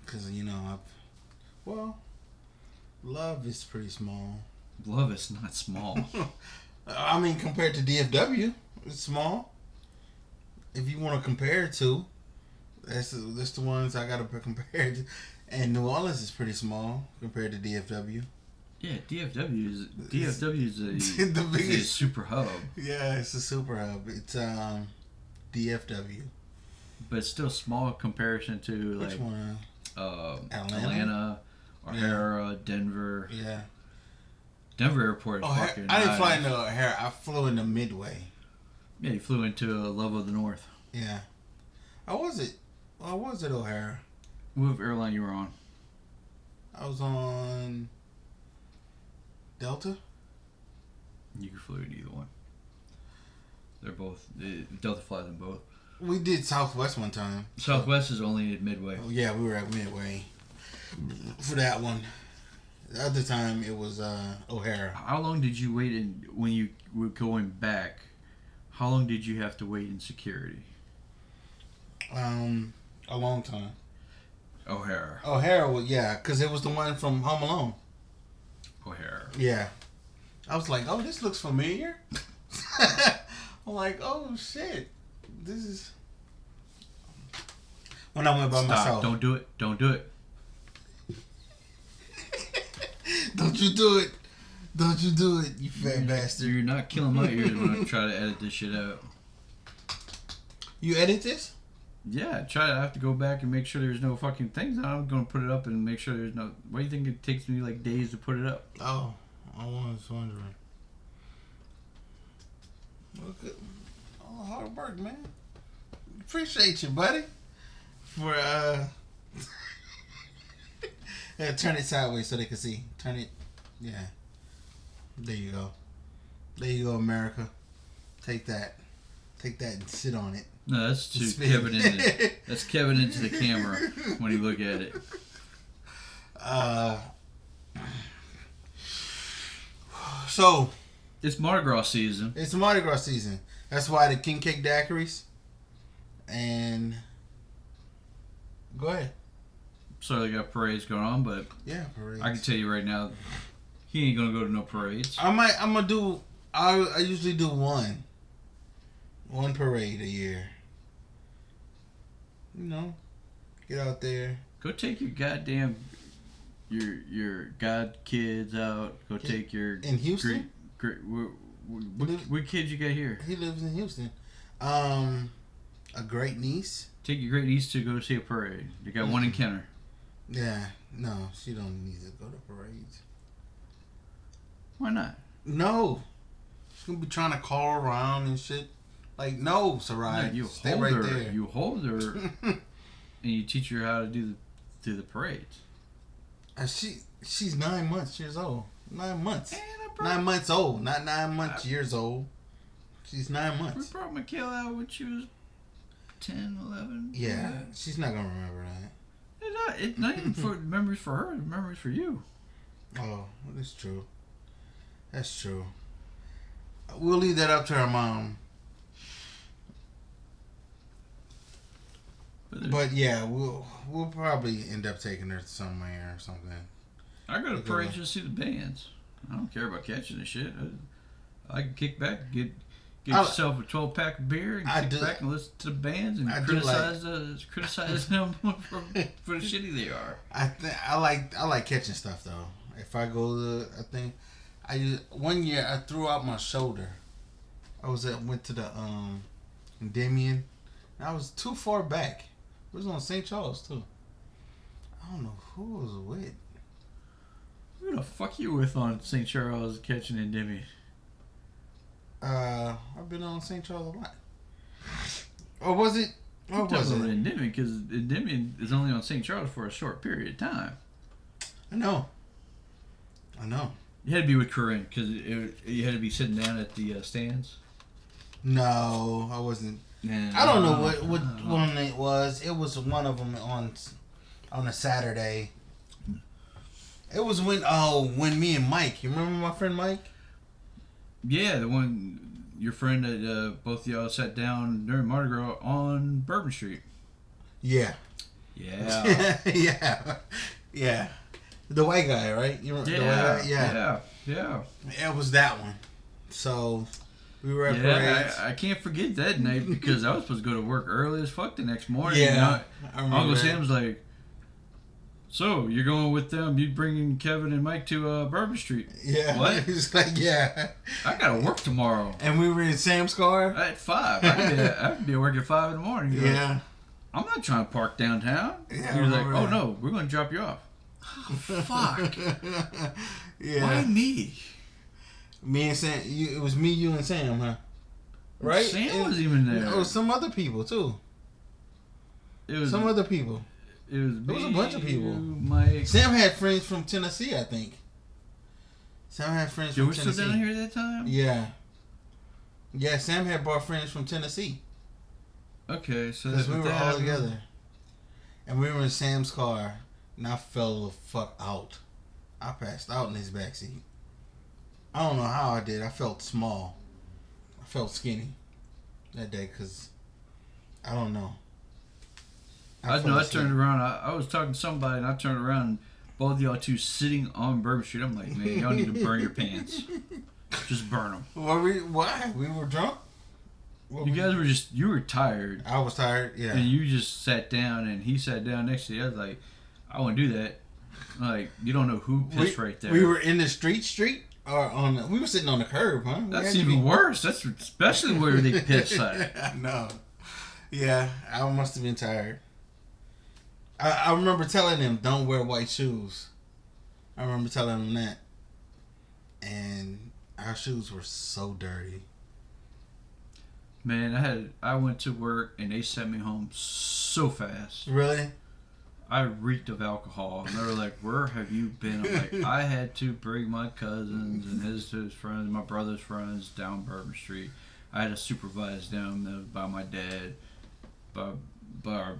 Because, Love is pretty small. Love is not small. I mean, compared to DFW, it's small. If you want to compare it to, that's the ones I got to compare to. And New Orleans is pretty small compared to DFW. Yeah, DFW is the biggest is a super hub. Yeah, it's a super hub. It's DFW. But it's still small in comparison to which one? Atlanta, O'Hara, Denver. Yeah. Denver Airport is fucking I didn't nice. fly into O'Hara. I flew into Midway. Yeah, you flew into Love of the North. Yeah. How was it? O'Hara? What airline you were on? I was on Delta. You could flew in either one. They're both. Delta flies them both. We did Southwest one time. Southwest is only at Midway. Oh, yeah, we were at Midway for that one. The other time it was O'Hara. How long did you wait when you were going back? How long did you have to wait in security? A long time. O'Hara, because it was the one from Home Alone. O'Hara. Yeah. I was like, oh, this looks familiar. I'm like, oh, shit. This is... When I went by myself. Don't do it. Don't do it. Don't you do it. Don't you do it, you fat bastard. You're not killing my ears when I try to edit this shit out. You edit this? Yeah, I have to go back and make sure there's no fucking things. I'm going to put it up and make sure there's no... Why do you think it takes me like days to put it up? Oh, I was wondering. Okay. Oh, hard work, man. Appreciate you, buddy. For, yeah, turn it sideways so they can see. Turn it, yeah. There you go. There you go, America. Take that. Take that and sit on it. No, that's to Kevin into. That's Kevin into the camera when you look at it. So it's Mardi Gras season. It's Mardi Gras season. That's why the king cake daiquiris. And go ahead. So they got parades going on, but yeah, parades. I can tell you right now, he ain't gonna go to no parades. I'm gonna do. I usually do one parade a year. You know, get out there. Go take your goddamn your god kids out. Go take your in Houston. What kids you got here? He lives in Houston. A great niece. Take your great niece to go see a parade. You got one in Kenner. Yeah, no, she don't need to go to parades. Why not? No, gonna be trying to call around and shit. Like, no, Sarai, you stay hold right her. there. You hold her, and you teach her how to do the parades. She's 9 years old. 9 months. 9 months old, not 9 months years old. She's 9 months. We brought Mikhail out when she was 10, 11. Yeah, she's not gonna remember that. It's not even for memories for her. Memories for you. Oh, that's true. That's true. We'll leave that up to her mom. But yeah, we'll probably end up taking her somewhere or something. I go to parades just to see the bands. I don't care about catching the shit. I can kick back, get yourself a 12-pack of beer, and kick back and listen to the bands and criticize them for the shitty they are. I like catching stuff though. If I go to a thing, one year I threw out my shoulder. Went to the Endymion. I was too far back. It was on St. Charles too. I don't know who I was with. Who the fuck you with on St. Charles catching Endymion? I've been on St. Charles a lot. Or was it? What was it? Endymion, because Endymion is only on St. Charles for a short period of time. I know. You had to be with Corinne because you had to be sitting down at the stands. No, I wasn't. Nah, I don't know what one it was. It was one of them on a Saturday. It was when me and Mike. You remember my friend Mike? Yeah, the one your friend that both of y'all sat down during Mardi Gras on Bourbon Street. Yeah. Yeah. Yeah. The white guy, right? You remember the white guy? Yeah. It was that one. So we were at parades. I can't forget that night because I was supposed to go to work early as fuck the next morning. Yeah. I remember Uncle that. Sam's like, so you're going with them? You bringing Kevin and Mike to Bourbon Street? Yeah. What? He's like, yeah. I gotta work tomorrow. And we were in Sam's car. At 5. I have to be at work at 5 in the morning. You're Yeah. like, I'm not trying to park downtown. Yeah, He was like, that. oh no, we're gonna drop you off. Oh, fuck. Yeah. Why me? Me and Sam. It was me, you, and Sam, huh? Right? Sam wasn't even there. It was some other people too. It was Some other people. It was me, It was a bunch of people. Mike. Sam had friends from Tennessee, I think. Sam had friends from You were Tennessee. still down here at that time? Yeah. Yeah, Sam had brought friends from Tennessee. Okay, so Because we were all together. And we were in Sam's car, and I fell the fuck out. I passed out in his backseat. I don't know how I did. I felt small. I felt skinny that day, because I don't know. I turned around. I was talking to somebody, and I turned around, and both of y'all two sitting on Bourbon Street. I'm like, man, y'all need to burn your pants. Just burn them. Why? We were drunk? You guys were you were tired. I was tired, yeah. And you just sat down, and he sat down next to you. I was like, I wouldn't do that. Like, you don't know who pissed right there. We were in the street, or we were sitting on the curb, huh? That's even worse. That's especially where they pissed at. I know. Yeah, I must have been tired. I remember telling him, don't wear white shoes. I remember telling him that. And our shoes were so dirty. Man, I went to work and they sent me home so fast. Really? I reeked of alcohol, and they were like, "Where have you been?" I'm like, "I had to bring my cousins and his friends, my brother's friends down Bourbon Street. I had to supervise them by my dad, by our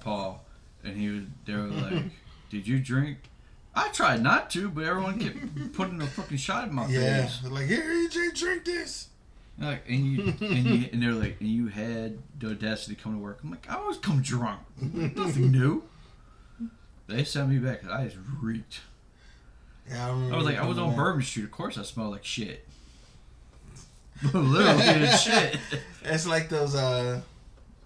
pa, and they were like, "Did you drink?" I tried not to, but everyone kept putting a fucking shot in my face. Yeah, like, here, EJ, drink this. Like, and they're like, and you had the audacity to come to work. I'm like, I always come drunk. Nothing new. They sent me back. I just reeked. Yeah, I remember. I was like, I was on Bourbon Street. Of course, I smell like shit. Literally shit. It's like those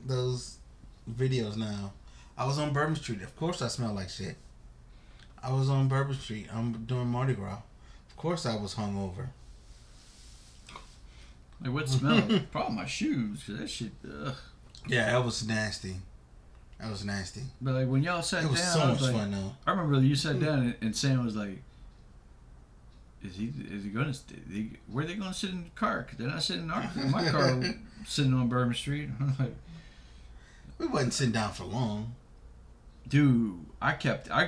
videos now. I was on Bourbon Street. Of course, I smell like shit. I was on Bourbon Street. I'm doing Mardi Gras. Of course, I was hungover. Like, what smell? Probably my shoes, because that shit, ugh. Yeah, that was nasty. That was nasty. But, like, when y'all sat down, it was so much fun, though. I remember you sat down and Sam was like, Is he going to? Where are they going to sit in the car? Because they're not sitting in my car, sitting on Bourbon Street. I'm like, we wasn't sitting down for long. Dude, I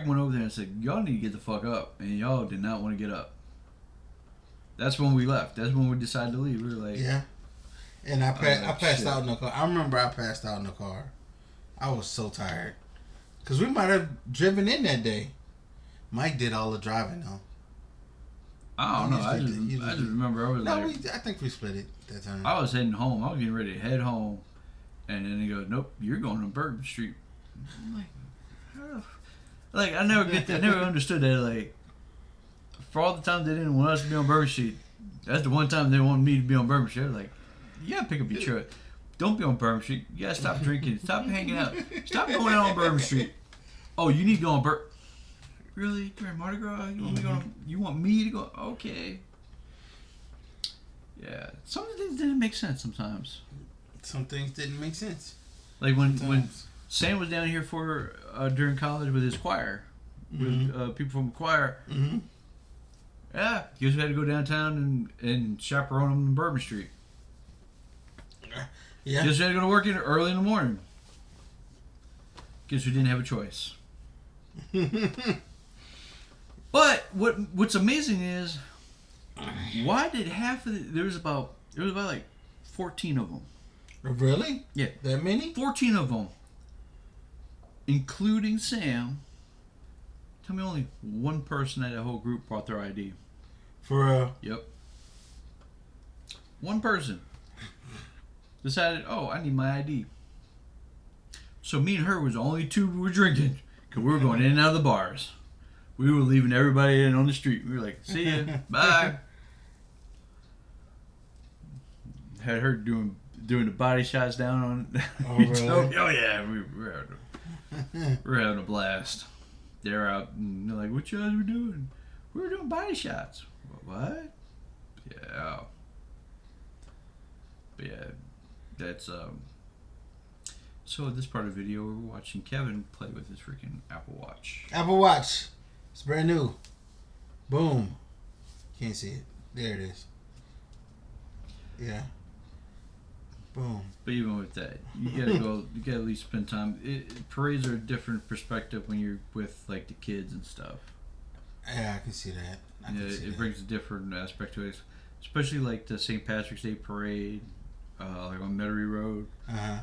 went over there and said, y'all need to get the fuck up, and y'all did not want to get up. That's when we left. That's when we decided to leave. We were like, yeah. And I passed out in the car. I remember I passed out in the car. I was so tired. Because we might have driven in that day. Mike did all the driving, though. I don't know. I just remember I was I think we split it that time. I was heading home. I was getting ready to head home. And then he goes, nope, you're going to Bourbon Street. I'm like, how? Like, I never get that. I never understood that. Like, for all the time they didn't want us to be on Bourbon Street, that's the one time they wanted me to be on Bourbon Street. I was like, you got to pick up your truck. Don't be on Bourbon Street. You got to stop drinking. Stop hanging out. Stop going out on Bourbon Street. Oh, you need to go on Bourbon. Really? During Mardi Gras? You want me to go? Okay. Yeah. Some of the things didn't make sense sometimes. Some things didn't make sense. Like when Sam was down here for during college with his choir, with people from the choir. Mm-hmm. Yeah, you just had to go downtown and chaperone them on Bourbon Street. Yeah. Just had to go to work early in the morning. Guess we didn't have a choice. But what's amazing is, why did there was about like 14 of them. Really? Yeah. That many? 14 of them, including Sam. Tell me only one person at that whole group brought their ID. For real? Yep. One person decided, oh, I need my ID. So me and her was the only two who were drinking, because we were going in and out of the bars. We were leaving everybody in on the street. We were like, see ya, bye. Had her doing the body shots down on. Oh, really? Oh yeah, we're having a blast. They're out and they're like, what you guys were doing? We were doing body shots. What? Yeah. But yeah, that's So this part of the video, we're watching Kevin play with his freaking Apple Watch. Apple Watch. It's brand new. Boom. Can't see it. There it is. Yeah. Boom. But even with that, you gotta go. You gotta at least spend time. Parades are a different perspective when you're with like the kids and stuff. Yeah, I can see that. It brings a different aspect to it, especially like the St. Patrick's Day parade, like on Metairie Road. Uh-huh.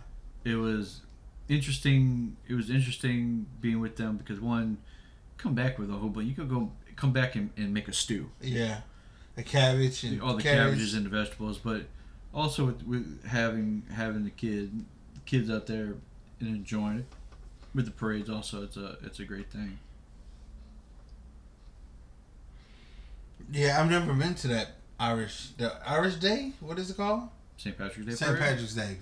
It was interesting. It was interesting being with them because one, come back with a whole bunch. You could come back and make a stew. Yeah, the cabbage and all the cabbages and the vegetables, but also with having the kids out there and enjoying it with the parades. Also, it's a great thing. Yeah, I've never been to that Irish Day. What is it called? St. Patrick's Day. St. Patrick's Day.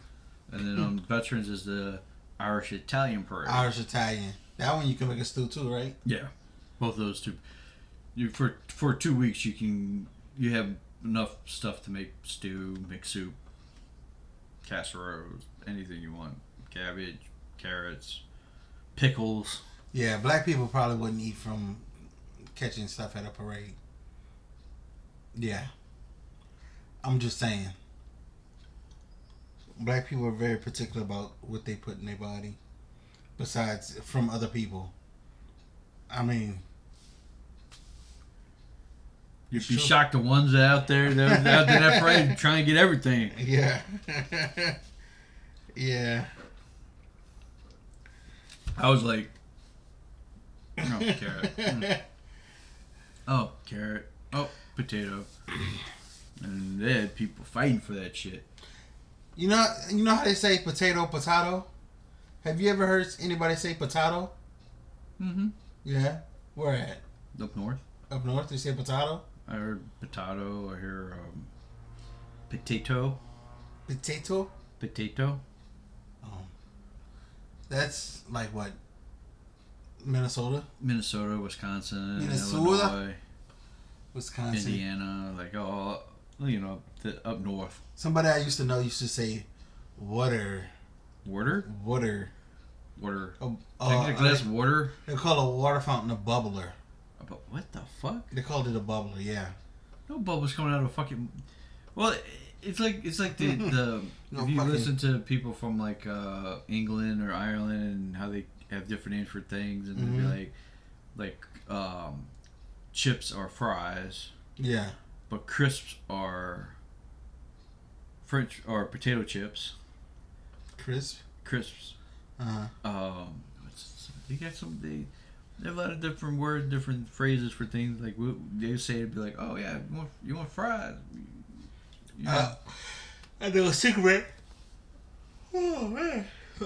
And then on Veterans is the Irish Italian parade. Irish Italian. That one you can make a stew too, right? Yeah, both of those two. For 2 weeks you have enough stuff to make stew, make soup, casseroles, anything you want. Cabbage, carrots, pickles. Yeah, black people probably wouldn't eat from catching stuff at a parade. Yeah. I'm just saying. Black people are very particular about what they put in their body. Besides from other people. I mean, you'd be shocked the ones out there that out there that parade trying to get everything. Yeah. Yeah. I was like, oh, carrot. Oh, carrot. Oh, potato. And they had people fighting for that shit. You know how they say potato? Have you ever heard anybody say potato? Mm-hmm. Yeah. Where at? Up north. Up north, they say potato? I heard potato. I hear potato. Potato? Potato. That's like what? Minnesota, Wisconsin, Illinois, Wisconsin, Indiana, like up north. Somebody I used to know used to say water. Water. Can I get a glass of water? They call a water fountain a bubbler. But what the fuck? They called it a bubbler, yeah. No bubbles coming out of fucking. Well, it's like the No if you fucking- listen to people from like England or Ireland and how they have different names for things, and they'll be like chips are fries, Yeah. but crisps are French or potato chips. Crisp. Crisps. They got they have a lot of different words, different phrases for things. Like they say, it'd be like, "Oh yeah, you want fries?" You know? I know a cigarette. Oh man.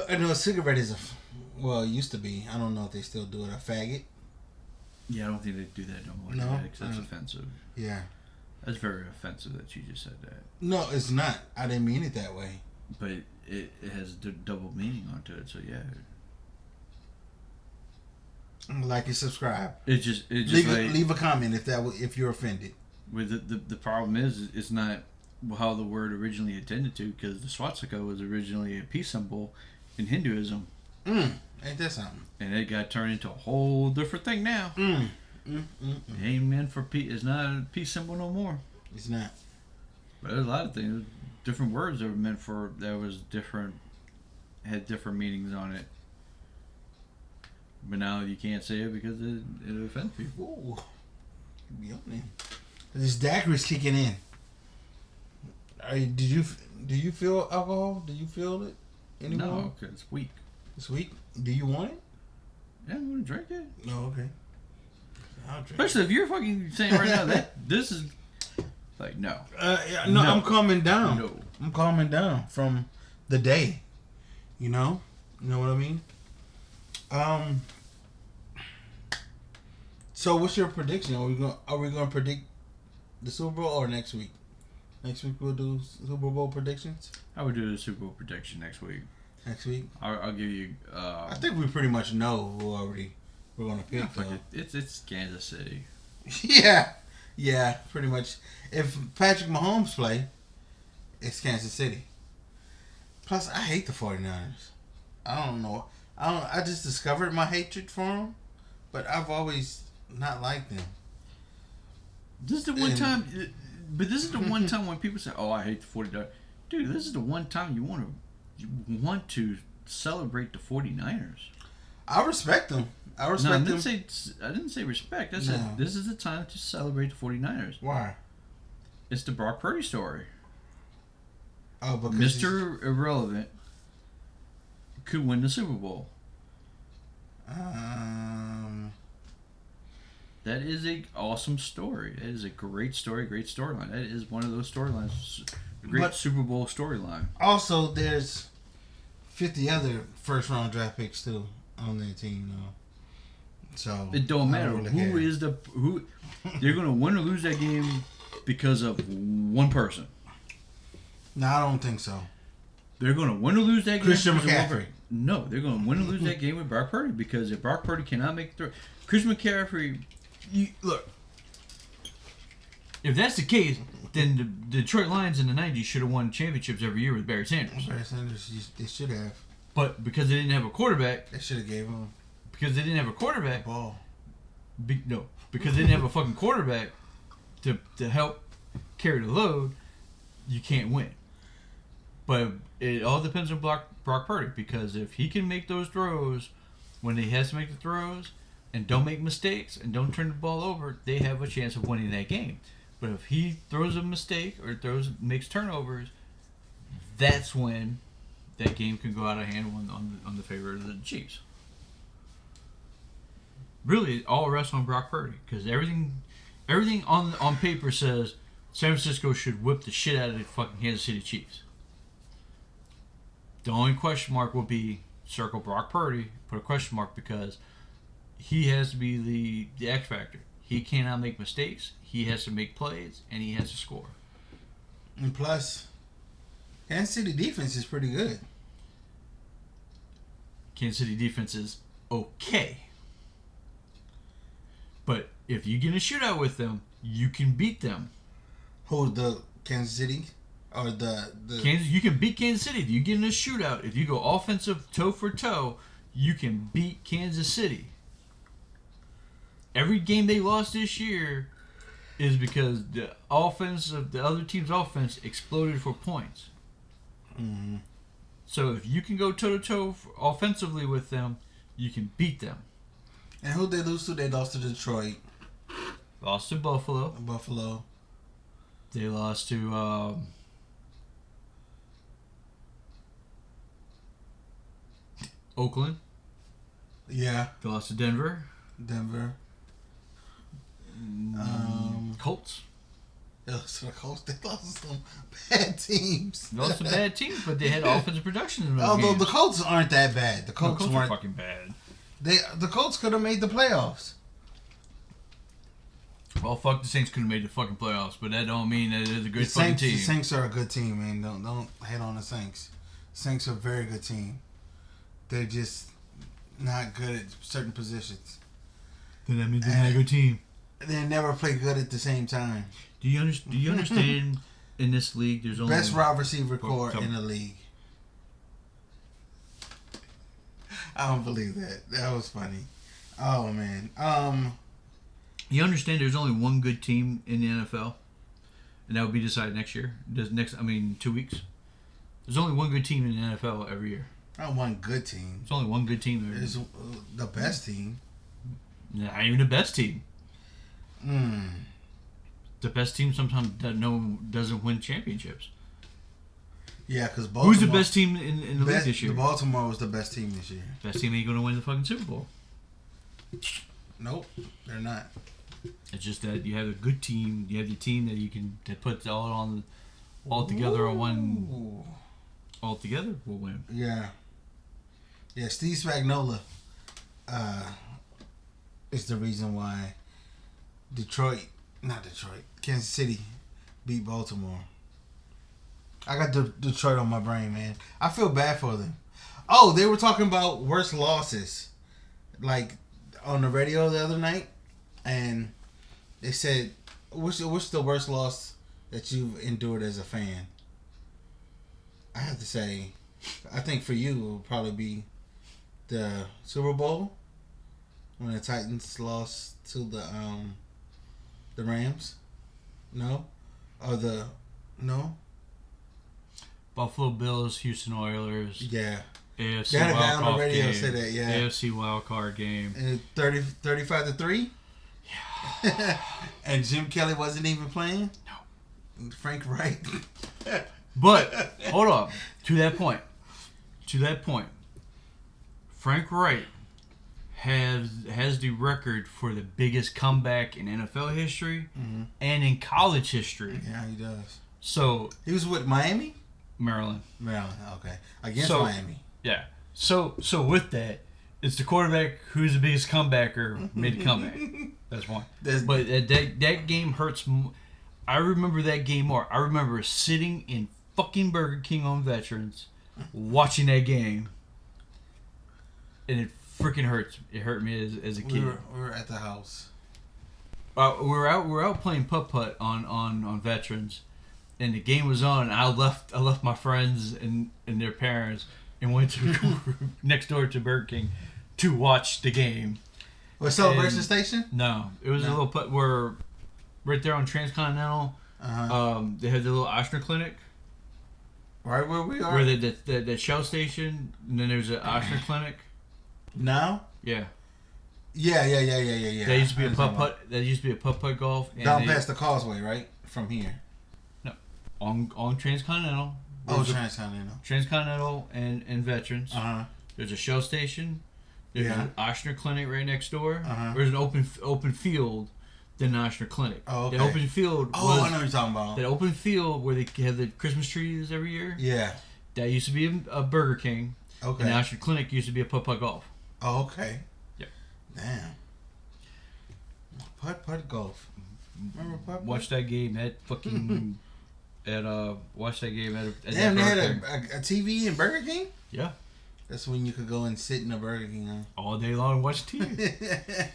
I know a cigarette is well, it used to be. I don't know if they still do it. A faggot. Yeah, I don't think they do that no more. No? Because that's offensive. Yeah. That's very offensive that you just said that. No, it's not. I didn't mean it that way. But it has double meaning onto it, so yeah. Like and subscribe. It just Leave a comment if you're offended. With the problem is it's not how the word originally intended to, because the swastika was originally a peace symbol in Hinduism. Ain't that something? And it got turned into a whole different thing now. It ain't meant for peace. It's not a peace symbol no more. It's not. But there's a lot of things, different words that were meant for, that was different, had different meanings on it. But now you can't say it because it offends people. Ooh. Yummy. This dagger is kicking in. Do you feel alcohol? Do you feel it anymore? No, because it's weak. It's weak. Do you want it? Yeah, I'm gonna drink it. No, okay. I'll drink. Especially if you're fucking saying right now that this is like no. Yeah, no, I'm calming down. No. I'm calming down from the day. You know what I mean? So what's your prediction? Are we gonna predict the Super Bowl or next week? Next week we'll do Super Bowl predictions. I would do the Super Bowl prediction next week. Next week, I'll give you. I think we pretty much know who already we're gonna pick. It's Kansas City. yeah, pretty much. If Patrick Mahomes play, it's Kansas City. Plus, I hate the 49ers. I don't know. I just discovered my hatred for them, but I've always not liked them. This is the one time, but this is the one time when people say, "Oh, I hate the 49ers." Dude, this is the one time you want to celebrate the 49ers. I respect them. I didn't say respect. I said this is the time to celebrate the 49ers. Why? It's the Brock Purdy story. Oh, because Mr. Irrelevant could win the Super Bowl. That is an awesome story. That is a great story, great storyline. That is one of those storylines. A great Super Bowl storyline. Also, there's 50 other first-round draft picks too on their team, though. So it don't matter really who care. is who. They're gonna win or lose that game because of one person. No, I don't think so. They're gonna win or lose that game. Christian because of one McCaffrey. No, they're gonna win or lose that game with Brock Purdy, because if Brock Purdy cannot make the throw, Christian McCaffrey. Look, if that's the case, then the Detroit Lions in the 90s should have won championships every year with Barry Sanders. Barry Sanders, they should have. But because they didn't have a quarterback, They should have gave him because they didn't have a quarterback, the ball. because they didn't have a fucking quarterback to help carry the load, you can't win. But it all depends on Brock Purdy, because if he can make those throws when he has to make the throws and don't make mistakes and don't turn the ball over, they have a chance of winning that game. But if he throws a mistake or makes turnovers, that's when that game can go out of hand on the favor of the Chiefs. Really, it all rests on Brock Purdy, because everything on paper says San Francisco should whip the shit out of the fucking Kansas City Chiefs. The only question mark will be circle Brock Purdy, put a question mark, because he has to be the X factor. He cannot make mistakes. He has to make plays, and he has to score. And plus, Kansas City defense is pretty good. Kansas City defense is okay. But if you get in a shootout with them, you can beat them. Who, the Kansas City? Or the Kansas, you can beat Kansas City. If you get in a shootout, if you go offensive toe for toe, you can beat Kansas City. Every game they lost this year, is because the offense of the other team's offense exploded for points. Mm-hmm. So if you can go toe-to-toe offensively with them, you can beat them. And who'd they lose to? They lost to Detroit. Lost to Buffalo. Buffalo. They lost to Oakland. Yeah. They lost to Denver. Denver. Colts. They lost to the Colts. They lost to some bad teams. They lost to bad teams, but they had offensive production in those Although games. the Colts aren't that bad. The Colts are weren't fucking bad. The Colts could have made the playoffs. Well, fuck, the Saints could have made the fucking playoffs, but that don't mean that it is a good fucking team. The Saints are a good team, man. Don't hate on the Saints. Saints are a very good team. They're just not good at certain positions. Then that means they're not a good team. They never play good at the same time. Do you understand? In this league, there's only best wide receiver core in the league. I don't believe that. That was funny. Oh man. You understand? There's only one good team in the NFL, and that will be decided next year. 2 weeks. There's only one good team in the NFL every year. Not one good team. There's only one good team every year. There's the best team. Not even the best team. Hmm. The best team sometimes doesn't win championships. Yeah, because Baltimore. Who's the best team in the league this year? Baltimore was the best team this year. Best team ain't going to win the fucking Super Bowl. Nope, they're not. It's just that you have a good team. You have the team that puts all together on one. All together will win. Yeah. Yeah, Steve Spagnuolo is the reason why Kansas City beat Baltimore. I got Detroit on my brain, man. I feel bad for them. Oh, they were talking about worst losses, like on the radio the other night, and they said, "What's the worst loss that you've endured as a fan?" I have to say, I think for you it will probably be the Super Bowl when the Titans lost to the Rams. No, or no. Buffalo Bills, Houston Oilers. Yeah. AFC That guy wild on the card radio game. said that, yeah. AFC wild card game. And 35-3? Yeah. And Jim Kelly wasn't even playing? No. Frank Wright. But, hold on. To that point, Frank Wright has the record for the biggest comeback in NFL history and in college history. Yeah, he does. So he was with Miami? Maryland, okay. Against Miami. Yeah. So with that, it's the quarterback who's the biggest comebacker made a comeback. That's one. But that game hurts. I remember that game more. I remember sitting in fucking Burger King on Veterans, watching that game, and it freaking hurts. It hurt me as a kid. We were at the house. We're out playing putt-putt on Veterans. And the game was on, and I left my friends and their parents and went to next door to Burger King to watch the game. Was Celebration Station? No, it was a little put where right there on Transcontinental. They had the little Ochsner Clinic. Right where we are. Where the Shell station, and then there's an Ochsner Clinic. Now? Yeah. Yeah. That used to be a putt-putt. That used to be a putt-putt golf. Down past the causeway, right? From here. On Transcontinental. Transcontinental. Transcontinental and Veterans. There's a Shell station. There's an Ochsner Clinic right next door. There's an open field, then an Ochsner Clinic. Oh, okay. The open field. I know what you're talking about. That open field where they have the Christmas trees every year. Yeah. That used to be a Burger King. Okay. And the Ochsner Clinic used to be a putt-putt golf. Oh, okay. Yep. Damn. Putt golf. Remember putt? Watch that game. That fucking. Watch that game at Damn, they had a TV in Burger King? Yeah. That's when you could go and sit in a Burger King, huh? All day long and watch TV.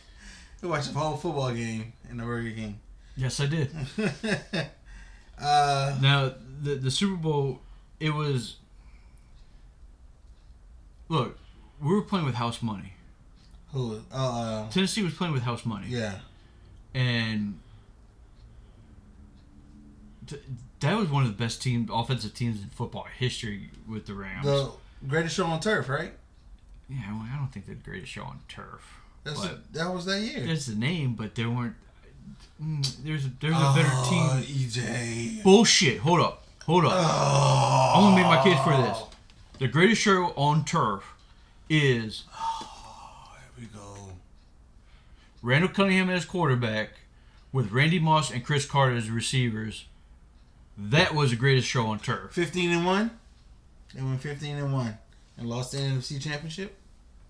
You watched a whole football game in the Burger King. Yes, I did. Now, the Super Bowl, it was... Look, we were playing with house money. Who? Tennessee was playing with house money. Yeah. And that was one of the best offensive teams in football history with the Rams. The greatest show on turf, right? Yeah, well, I don't think they're the greatest show on turf. That was that year. That's the name, but they weren't. There's a better team. EJ. Bullshit. Hold up. Oh. I'm gonna make my case for this. The greatest show on turf is. Here we go. Randall Cunningham as quarterback, with Randy Moss and Chris Carter as receivers. That was the greatest show on turf. 15-1. They went 15-1 and lost the NFC Championship.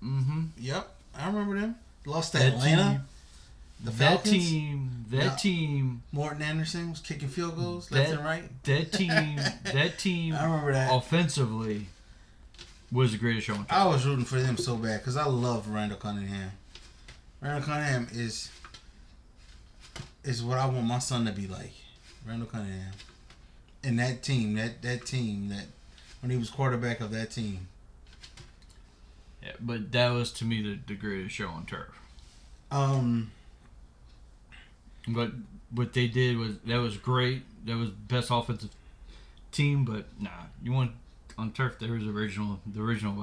Mm-hmm. Yep, I remember them. Lost to Atlanta. The Falcons. That team. Morton Anderson was kicking field goals left and right. That team. I remember that. Offensively, was the greatest show on turf. I was rooting for them so bad because I love Randall Cunningham. Randall Cunningham is what I want my son to be like. Randall Cunningham. And that team, that when he was quarterback of that team. Yeah, but that was to me the greatest show on turf. But what they did was great. That was best offensive team. But nah, you want on turf. There was original. The original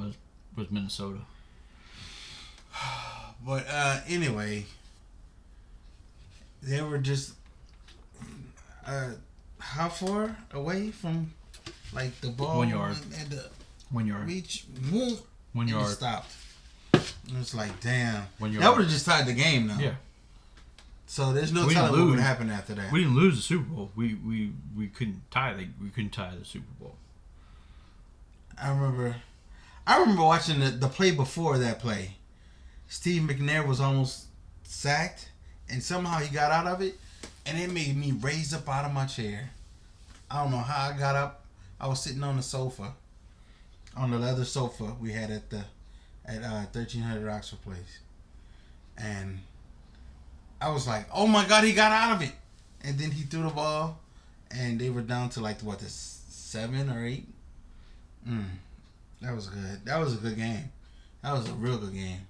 was Minnesota. But anyway, they were just how far away from like the ball? 1 yard. And the 1 yard. Reach 1 yard. It stopped. And it's like, damn. 1 yard. That would have just tied the game now. Yeah. So there's no telling what would happen after that. We didn't lose the Super Bowl. We couldn't tie. We couldn't tie the Super Bowl. I remember watching the play before that play. Steve McNair was almost sacked, and somehow he got out of it, and it made me raise up out of my chair. I don't know how I got up. I was sitting on the sofa, on the leather sofa we had at 1300 Oxford Place, and I was like, "Oh my God, he got out of it!" And then he threw the ball, and they were down to like the 7 or 8. That was good. That was a good game. That was a real good game.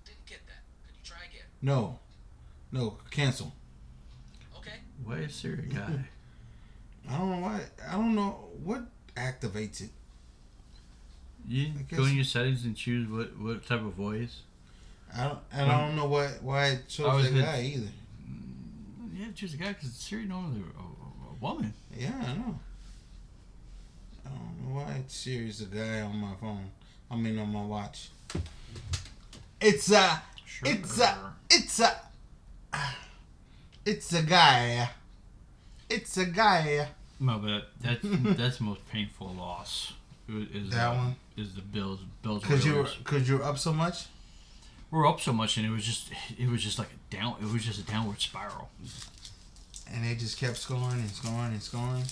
Didn't get that. Could you try again? No, cancel. Okay. Why is there a guy? I don't know why. I don't know what activates it. You go in your settings and choose what type of voice. I don't know why it shows that guy either. Yeah, choose a guy because Siri normally a woman. Yeah, I know. I don't know why Siri's a guy on my phone. I mean on my watch. It's a guy. It's a guy. No, but that's the most painful loss. Is that one? Is the Bills because you were up so much. We're up so much, and it was just like it was just a downward spiral. And they just kept scoring and scoring and scoring.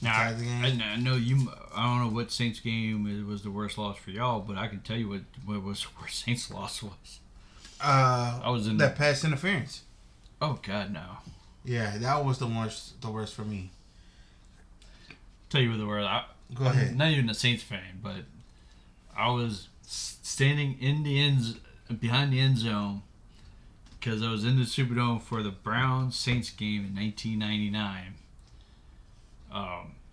Now I know you. I don't know what Saints game was the worst loss for y'all, but I can tell you what was the worst Saints loss was. I was in that pass interference. Oh God, no. Yeah, that was the worst for me. Tell you what the worst. Go ahead. I'm not even a Saints fan, but I was standing in the behind the end zone because I was in the Superdome for the Browns Saints game in 1999.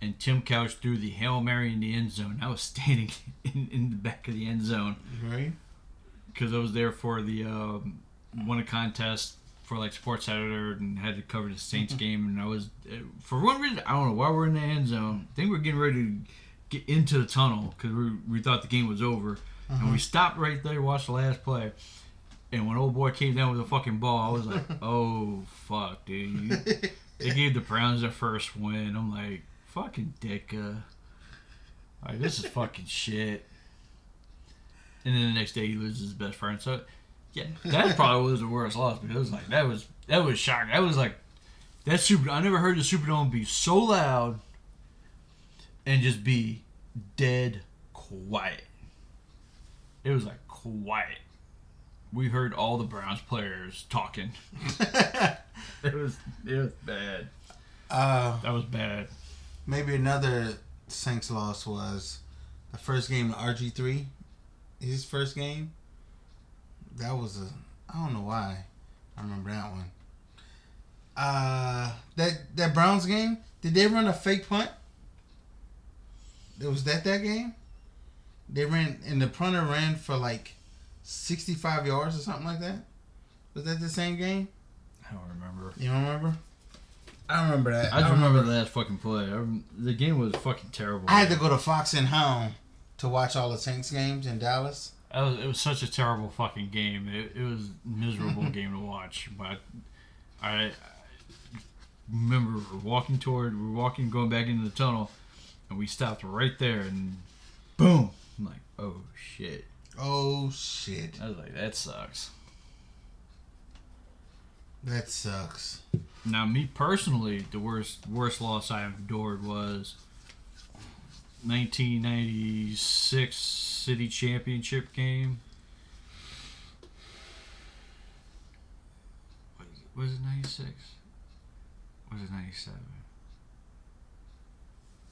And Tim Couch threw the Hail Mary in the end zone. I was standing in the back of the end zone. Right. Because I was there for the won a contest for like Sports Editor and had to cover the Saints game. And I was, for one reason, I don't know why we're in the end zone. I think we're getting ready to get into the tunnel because we thought the game was over. And we stopped right there, watched the last play. And when old boy came down with the fucking ball, I was like, oh, fuck, dude. They gave the Browns their first win. I'm like, fucking dicka. Like, this is fucking shit. And then the next day he loses his best friend. So, yeah, that probably was the worst loss because like that was shocking. That was like I never heard the Superdome be so loud and just be dead quiet. It was like quiet. We heard all the Browns players talking. It was bad. That was bad. Maybe another Saints loss was the first game of RG3. His first game. That was I don't know why I remember that one. That Browns game, Did they run a fake punt? Was that game? They ran, and the punter ran for like 65 yards or something like that. Was that the same game? I don't remember. You don't remember? I don't remember that. I just remember the last fucking play. The game was fucking terrible. I had to go to Fox and Hound to watch all the Saints games in Dallas. It was such a terrible fucking game. It was a miserable game to watch. But I remember going back into the tunnel, and we stopped right there, and boom! I'm like, oh shit. Oh shit. I was like, that sucks. That sucks. Now, me personally, the worst loss I endured was 1996 City Championship game. Was it 96? Was it 97?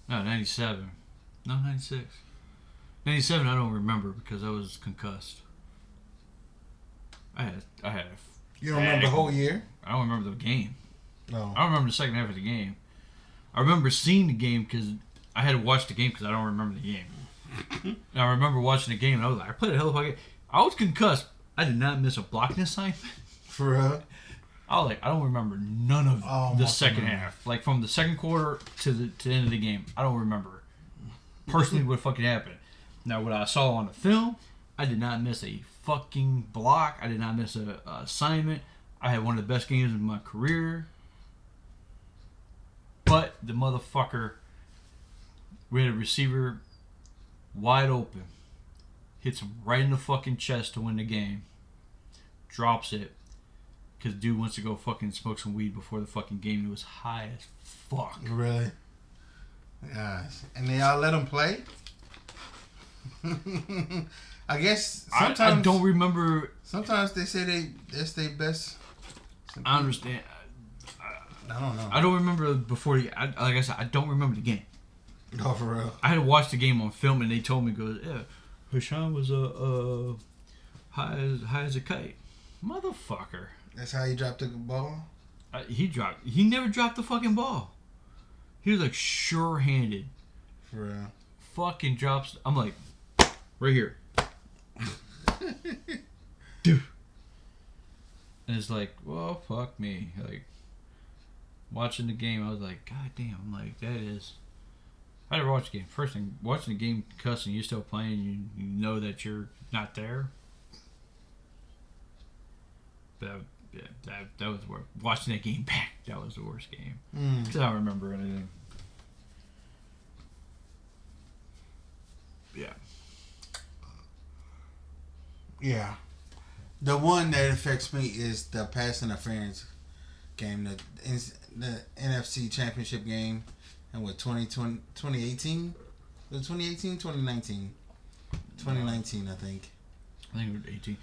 No, 97. No, 96. 97 I don't remember because I was concussed. I had You don't remember the whole year? I don't remember the game. No. I don't remember the second half of the game. I remember seeing the game because I had to watch the game because I don't remember the game. And I remember watching the game and I was like, I played a hell of a game. I was concussed. I did not miss a blocking assignment. For real? I was like, I don't remember none of the second half. Like from the second quarter to the end of the game, I don't remember personally what fucking happened. Now, what I saw on the film, I did not miss a fucking block. I did not miss a assignment. I had one of the best games of my career. But the motherfucker, we had a receiver wide open. Hits him right in the fucking chest to win the game. Drops it. Because dude wants to go fucking smoke some weed before the fucking game. It was high as fuck. Really? Gosh. And they all let him play? I guess sometimes... I don't remember... Sometimes they say that's their best... I understand. I don't know. I don't remember before like I said, I don't remember the game. Oh, for real? I had to watch the game on film, and they told me, yeah, Hashan was high as a kite. Motherfucker. That's how you dropped the ball? He never dropped the fucking ball. He was like sure-handed. For real? Fucking drops. I'm like, right here. Dude. And it's like, well, fuck me. Like, watching the game, I was like, God damn. I'm like, that is... I had to watch the game. First thing, watching the game cussing, you're still playing, you know that you're not there. That was the worst. Watching that game back, that was the worst game. Because I don't remember anything. Yeah. Yeah. The one that affects me is the pass interference game, the NFC Championship game, and what, 2018? Was it 2018? 2019? 2019, I think. I think it was 18.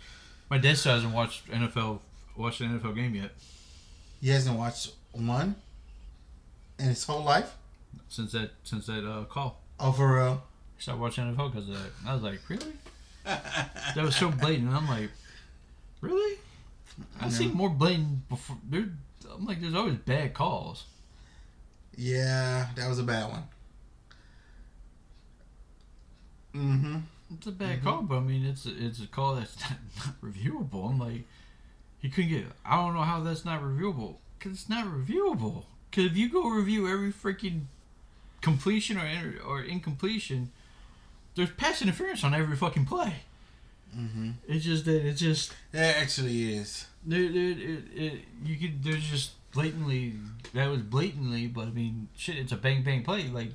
My dad still hasn't watched an NFL game yet. He hasn't watched one in his whole life? Since that call. Oh, for real? He stopped watching NFL because of that. I was like, really? That was so blatant. And I'm like, really? I've seen more blatant before. I'm like, there's always bad calls. Yeah, that was a bad one. Mm-hmm. It's a bad call, but I mean, it's a call that's not reviewable. I'm like, he couldn't get. I don't know how that's not reviewable. Because it's not reviewable. Because if you go review every freaking completion or incompletion, there's pass interference on every fucking play. Mm-hmm. It's just that It actually is. There's just blatantly, that was blatantly, but I mean, shit, it's a bang bang play. Like,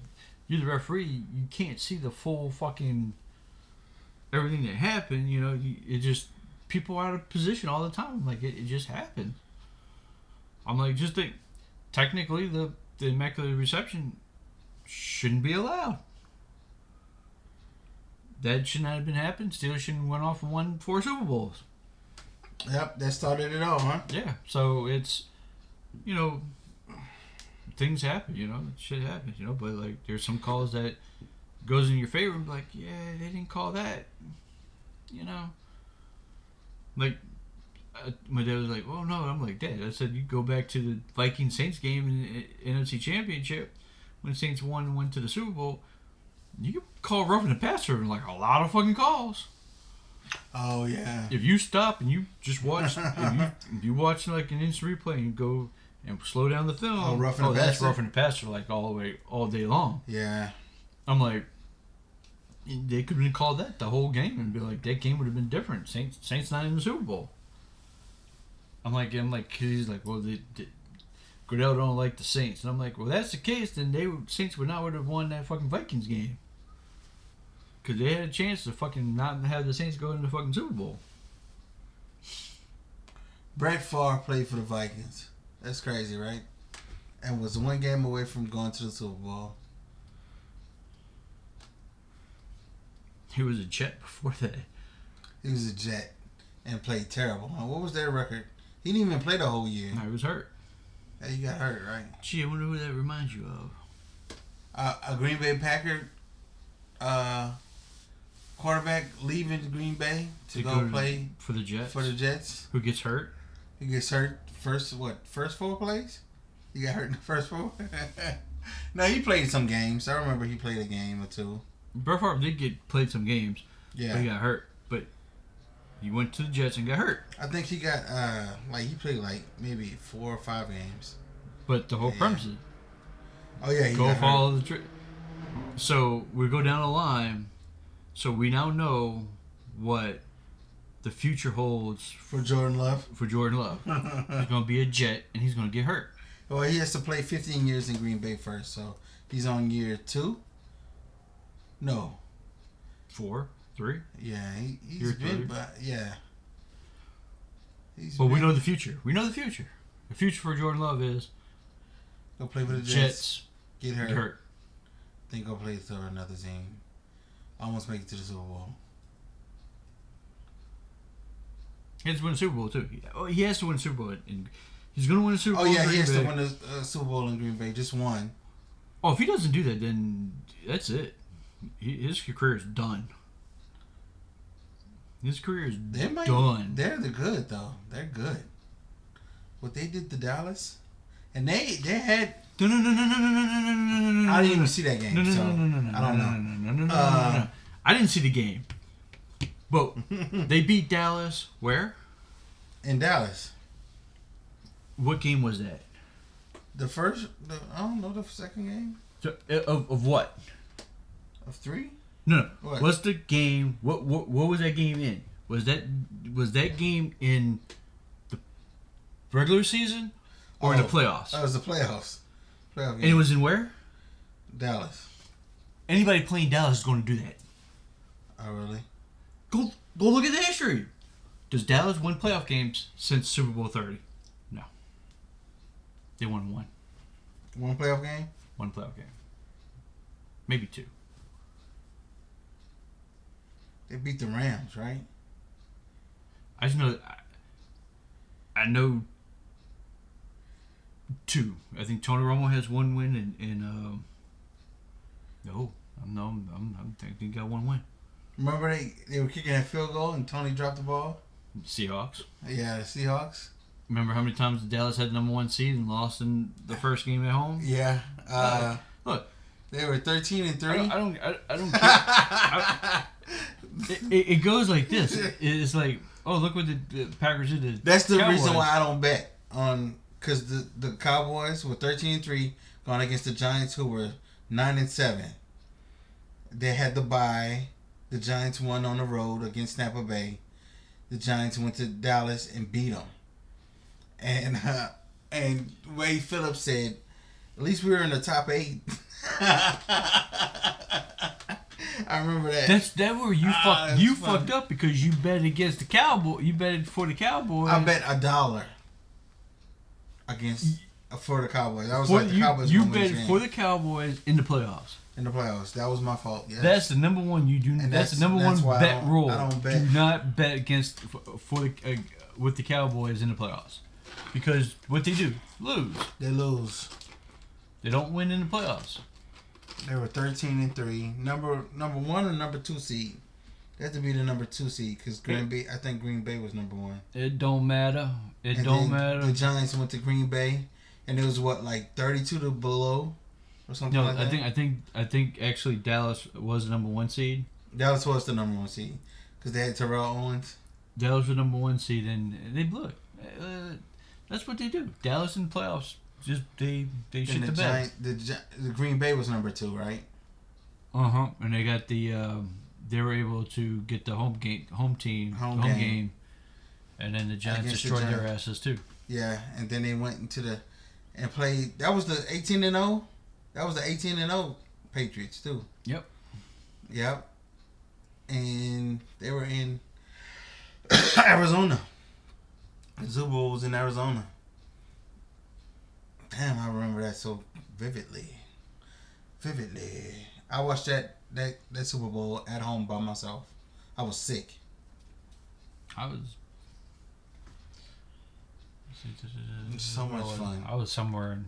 you're the referee, you can't see the full fucking everything that happened. You know, it just, people are out of position all the time. Like, it just happened. I'm like, just think, technically, the immaculate reception shouldn't be allowed. That should not have been happened. Steelers shouldn't have went off and won 4 Super Bowls. Yep, that started it all, huh? Yeah, so it's, you know, things happen, you know, shit happens, you know, but like there's some calls that goes in your favor, like, yeah, they didn't call that, you know. Like, my dad was like, well, no, I'm like, Dad, I said, you go back to the Viking Saints game in the NFC Championship. when the Saints went to the Super Bowl, you could call roughing the passer like a lot of fucking calls. Oh yeah. If you stop and you just watch, if you watch like an instant replay and you go and slow down the film, that's roughing the passer like all day long. Yeah. I'm like, they could have been called that the whole game and be like, that game would have been different. Saints not in the Super Bowl. I'm like, he's like, well, Goodell don't like the Saints, and I'm like, well, that's the case, then Saints would have won that fucking Vikings game. Because they had a chance to fucking not have the Saints go into the fucking Super Bowl. Brett Favre played for the Vikings. That's crazy, right? And was one game away from going to the Super Bowl. He was a Jet before that. He was a Jet and played terrible. What was their record? He didn't even play the whole year. No, he was hurt. Yeah, he got hurt, right? Gee, I wonder who that reminds you of. A Green Bay Packer quarterback leaving Green Bay to go play for the Jets. Who gets hurt? He gets hurt first 4 plays? He got hurt in the first 4? No, he played some games. I remember he played a game or two. Brett Favre did played some games. Yeah. But he got hurt. But he went to the Jets and got hurt. I think he got he played maybe 4 or 5 games. But the whole premise is he go got follow hurt. the trick. So we go down the line. So we now know what the future holds for Jordan Love. He's going to be a Jet and he's going to get hurt. Well, he has to play 15 years in Green Bay first, so he's on year 2. No. 4, 3. Yeah, he's been, but yeah. We know the future. The future for Jordan Love is go play with the Jets. Get hurt. Then go play for another team. Almost make it to the Super Bowl. He has to win the Super Bowl too. He has to win the Super Bowl. He's going to win the Super Bowl. Oh yeah, he has to win the Super Bowl in Green Bay. Just one. Oh, if he doesn't do that, then that's it. His career is done. His career is done. They're good though. They're good. What they did to Dallas, and they had. No. I didn't even see that game. I don't know. No. I didn't see the game, but they beat Dallas. Where? In Dallas. What game was that? I don't know, the second game. Of what? Of 3? No. What? What's the game? What was that game in? Was that game in the regular season or in the playoffs? That was the playoffs. Playoff game. And it was in where? Dallas. Anybody playing Dallas is going to do that. Oh really? Go look at the history. Does Dallas win playoff games since Super Bowl 30? No. They won 1. One playoff game? 1 playoff game. Maybe 2. They beat the Rams, right? I just know. I know 2. I think Tony Romo has 1 win, and I'm thinking he got 1 win. Remember they were kicking that field goal and Tony dropped the ball? Seahawks. Yeah, the Seahawks. Remember how many times Dallas had the number 1 seed and lost in the first game at home? Yeah. Look, they were 13-3. I don't care. It goes like this. It's like, oh, look what the Packers did to That's the Cowboys. reason why I don't bet on, because the Cowboys were 13-3 going against the Giants, who were 9-7. They had the bye. The Giants won on the road against Tampa Bay. The Giants went to Dallas and beat them. And Wade Phillips said, at least we were in the top 8. I remember that. That's where you fucked up, because you bet against the Cowboys. You bet for the Cowboys. I bet $1 for the Cowboys. I was the Cowboys. You bet for the Cowboys in the playoffs. In the playoffs, that was my fault. Yes. That's the number one. You do. And that's the number one bet rule. I don't bet. Do not bet against with the Cowboys in the playoffs, because what they do, lose. They lose. They don't win in the playoffs. They were 13-3. Number 1 or number 2 seed. They had to be the number 2 seed, because I think Green Bay was number 1. It don't matter. It don't matter. The Giants went to Green Bay, and it was 32 to below. or something No, like that? I think actually Dallas was the number 1 seed. Dallas was the number 1 seed because they had Terrell Owens. Dallas was the number 1 seed, and they blew it. That's what they do. Dallas in the playoffs, just they shit the bed. The Green Bay was number 2, right? And they got they were able to get the home game, and then the Giants destroyed their asses too. Yeah, and then they went and played. That was the 18-0. That was the 18-0 Patriots too. Yep. And they were in Arizona. The Super Bowl was in Arizona. Damn, I remember that so vividly. I watched that Super Bowl at home by myself. I was sick. So much fun. I was somewhere in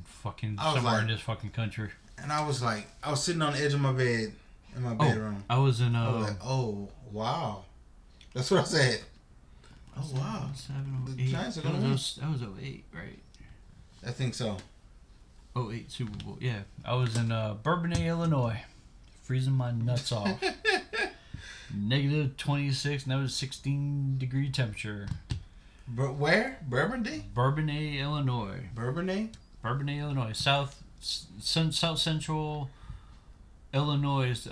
this fucking country. And I was sitting on the edge of my bed in my bedroom. I was in I was like, oh wow. That's what I said. Oh wow. The Giants are gonna win. That was 08, right? I think so. 08 Super Bowl. Yeah. I was in Bourbonnais, Illinois. Freezing my nuts off. Negative 26, and that was 16-degree temperature. But where? Bourbonnais, Illinois. Bourbonnais, Illinois. South Central Illinois.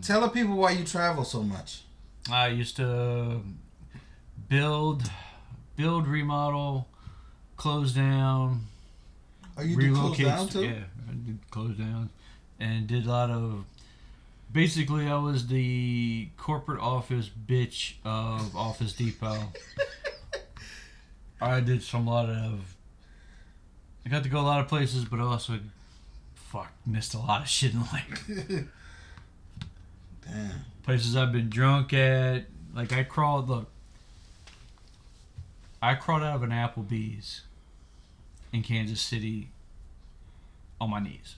Tell the people why you travel so much. I used to build, remodel, close down. Oh, you did close down too? Yeah, I did close down, and did a lot of. Basically, I was the corporate office bitch of Office Depot. I did I got to go a lot of places, but I also, missed a lot of shit in life. Damn. Places I've been drunk at. Like, I crawled out of an Applebee's in Kansas City on my knees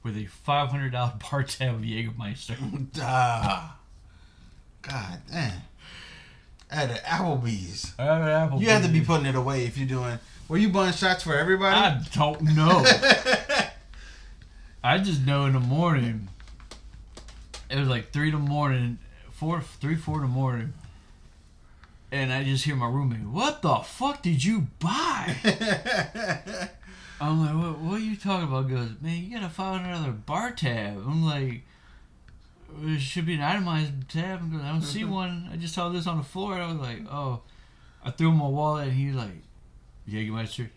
with a $500 bar tab of Jägermeister. God damn. At an Applebee's. Applebee's. You have to be putting it away if you're doing. Were you buying shots for everybody? I don't know. I just know in the morning. It was like 3 in the morning, 4 in the morning, and I just hear my roommate. What the fuck did you buy? I'm like, what are you talking about? He goes, man, you got a $500 bar tab. I'm like, it should be an itemized tab. He goes, I don't see one. I just saw this on the floor. And I was like, oh. I threw him my wallet, and he was like, Jägermeister.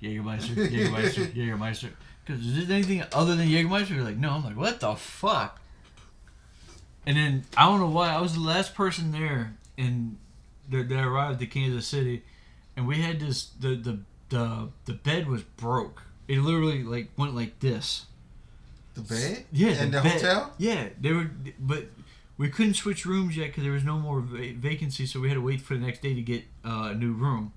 Because is there anything other than Jägermeister? You're like, no. I'm like, what the fuck? And then, I don't know why, I was the last person there that arrived at Kansas City, and we had this, the bed was broke. It literally went like this. The bed? Yeah. In the hotel? Yeah. But we couldn't switch rooms yet because there was no more vacancy, so we had to wait for the next day to get a new room.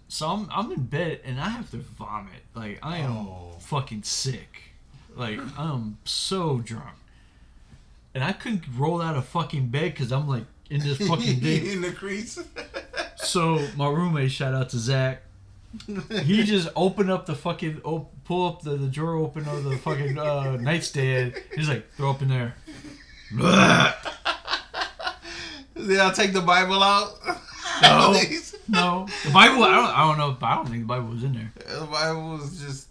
So I'm in bed, and I have to vomit. Like, I am fucking sick. Like, I'm so drunk. And I couldn't roll out of fucking bed because I'm like in this fucking thing. In the crease. So my roommate, shout out to Zach, he just opened up the fucking, pull up the drawer open of the fucking nightstand. He's like, throw up in there. Did I take the Bible out? No. The Bible, I don't know. I don't think the Bible was in there. The Bible was just,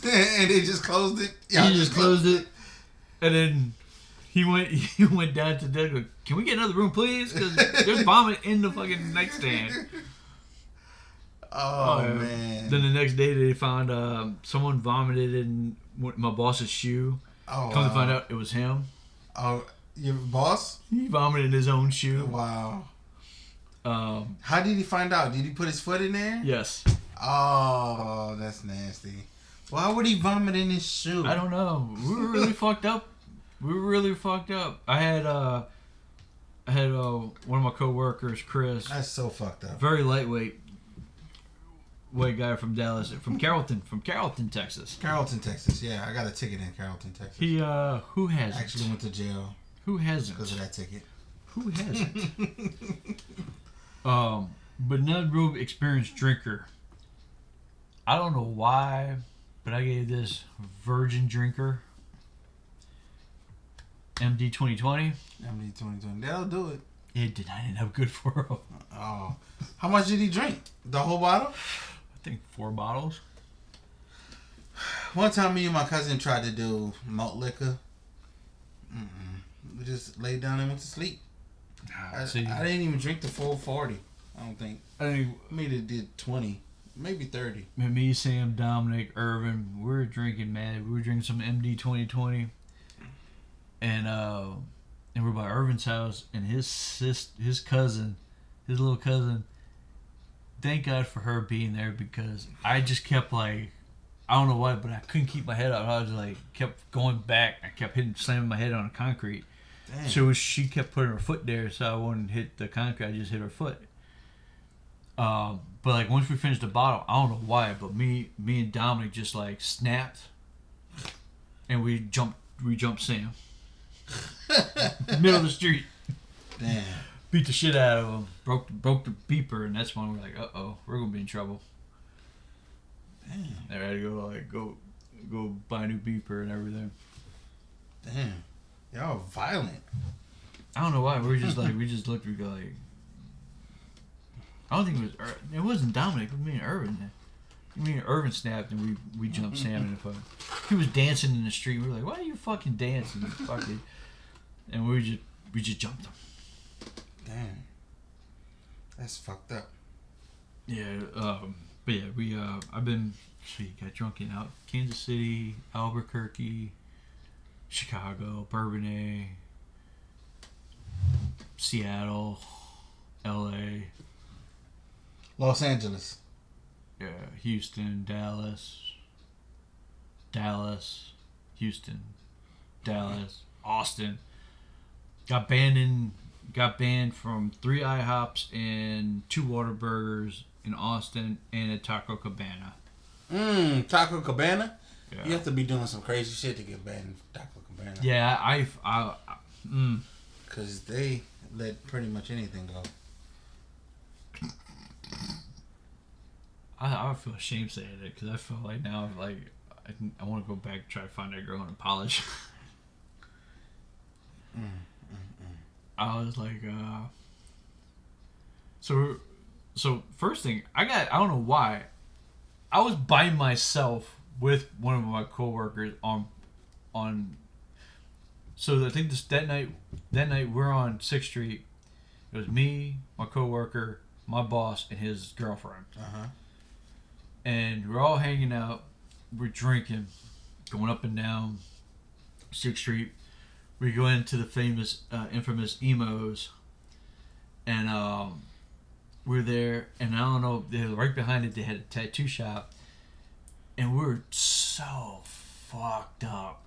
and they just closed it. Yeah, he just closed it, and then he went down to Doug. Like, can we get another room, please? Because there's vomit in the fucking nightstand. Oh man! Then the next day they found someone vomited in my boss's shoe. Oh, Come to find out, it was him. Oh, your boss? He vomited in his own shoe. Wow. How did he find out? Did he put his foot in there? Yes. Oh, that's nasty. Why would he vomit in his shoe? I don't know. We were really fucked up. I had one of my coworkers, Chris. That's so fucked up. Very lightweight. White guy from Dallas, from Carrollton, Texas. Carrollton, Texas. Yeah, I got a ticket in Carrollton, Texas. He who hasn't? Actually went to jail. Who hasn't? Because of that ticket. Who hasn't? But not a real experienced drinker. I don't know why but I gave this virgin drinker MD 2020. MD 2020. That'll do it. It did not end up good for him. Oh. How much did he drink? The whole bottle? I think 4 bottles. One time, me and my cousin tried to do malt liquor. We just laid down and went to sleep. I didn't even drink the full 40. I don't think. I think Maybe it did 20. Maybe 30. me, Sam, Dominic, Irvin, we were drinking, man. We were drinking some MD 2020. And we're by Irvin's house, and his cousin, his little cousin, thank God for her being there, because I just kept like, I don't know what, but I couldn't keep my head up. I was like, kept going back. I kept slamming my head on the concrete. Damn. So she kept putting her foot there, so I wouldn't hit the concrete. I just hit her foot. But like once we finished the bottle, I don't know why, but me and Dominic just like snapped, and we jumped Sam, middle of the street. Damn. Beat the shit out of him. Broke the beeper, and that's when we're like, we're gonna be in trouble. Damn. I had to go buy a new beeper and everything. Damn. Y'all violent. I don't know why. We just looked. We go like, I don't think it wasn't Dominic. It was me and Irvin. Me and Irvin snapped, and we jumped Sam in the foot. He was dancing in the street. We were like, why are you fucking dancing? Fucking. And we just jumped him. Damn. That's fucked up. Yeah. But yeah, got drunk in Kansas City, Albuquerque, Chicago, Bourbonnais, Seattle, LA, Los Angeles. yeah, Houston, Dallas, Houston, Dallas, Austin. Got banned from 3 IHOPs and 2 Whataburgers in Austin and a Taco Cabana. Taco Cabana? Yeah. You have to be doing some crazy shit to get banned from Taco Cabana. Yeah, Because they let pretty much anything go. I feel ashamed saying it, because I feel like now I want to go back and try to find that girl and apologize. I was like, so first thing, I don't know why, I was by myself with one of my coworkers on. So I think that night we're on 6th Street. It was me, my coworker, my boss, and his girlfriend. And we're all hanging out. We're drinking, going up and down 6th Street. We go into the infamous Emos, and we're there. And I don't know, right behind it they had a tattoo shop, and we were so fucked up.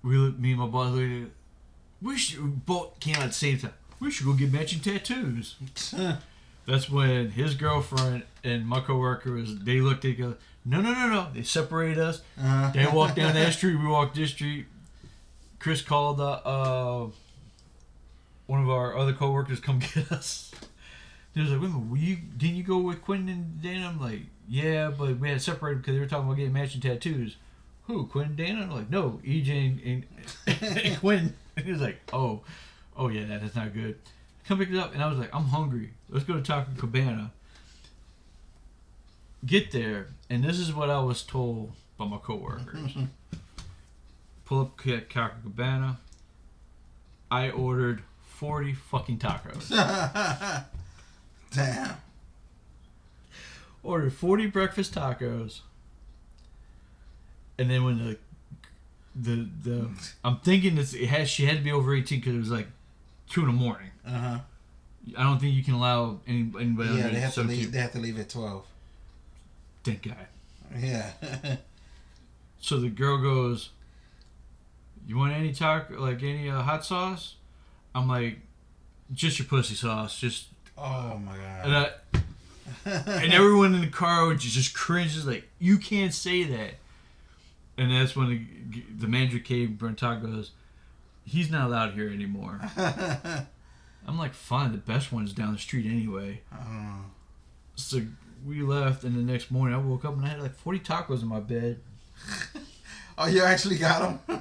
Me and my boss, we both came out at the same time. We should go get matching tattoos. That's when his girlfriend and my coworker they looked at each other. No. They separated us. They walked down that street. We walked this street. Chris called one of our other coworkers come get us. He was like, "Wait a minute, didn't you go with Quentin and Dana?" I'm like, "Yeah, but we had to separate because they were talking about getting matching tattoos." Who, Quentin and Dana? I'm like, "No, EJ and Quentin." And he was like, "Oh yeah, that's not good." Come pick it up, and I was like, "I'm hungry. Let's go to Taco Cabana." Get there, and this is what I was told by my coworkers. Pull up Taco Cabana. I ordered 40 fucking tacos. Damn. Ordered 40 breakfast tacos. And then when the I'm thinking she had to be over 18 because it was like 2 in the morning. I don't think you can allow anybody. Yeah, they have to leave. They have to leave at 12. Thank God. Yeah. So the girl goes, "You want any any hot sauce?" I'm like, "Just your pussy sauce." Just. Oh my God. And everyone in the car just cringes like, "You can't say that." And that's when the manager came. Brenton goes, "He's not allowed here anymore." I'm like, "Fine, the best one's down the street anyway." So we left, and the next morning I woke up and I had like 40 tacos in my bed. Oh, you actually got them?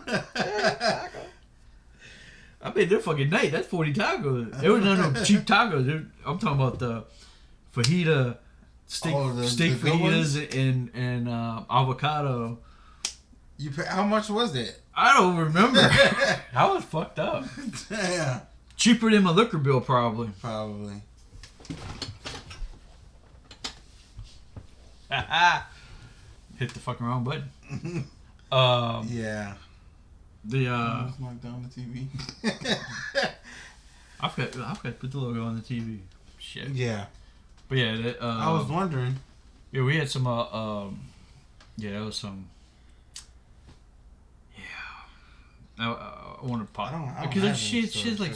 I made their fucking night. That's 40 tacos. There was no cheap tacos. I'm talking about the fajita, steak the fajitas and avocado. How much was it? I don't remember. I was fucked up. Damn. Cheaper than my liquor bill, probably. Probably. Hit the fucking wrong button. Yeah. The knocked down the TV. I've got to put the logo on the TV. Shit. Yeah. But yeah, I was wondering. Yeah, we had some. Yeah, that was some. Yeah. I want to pop because she had like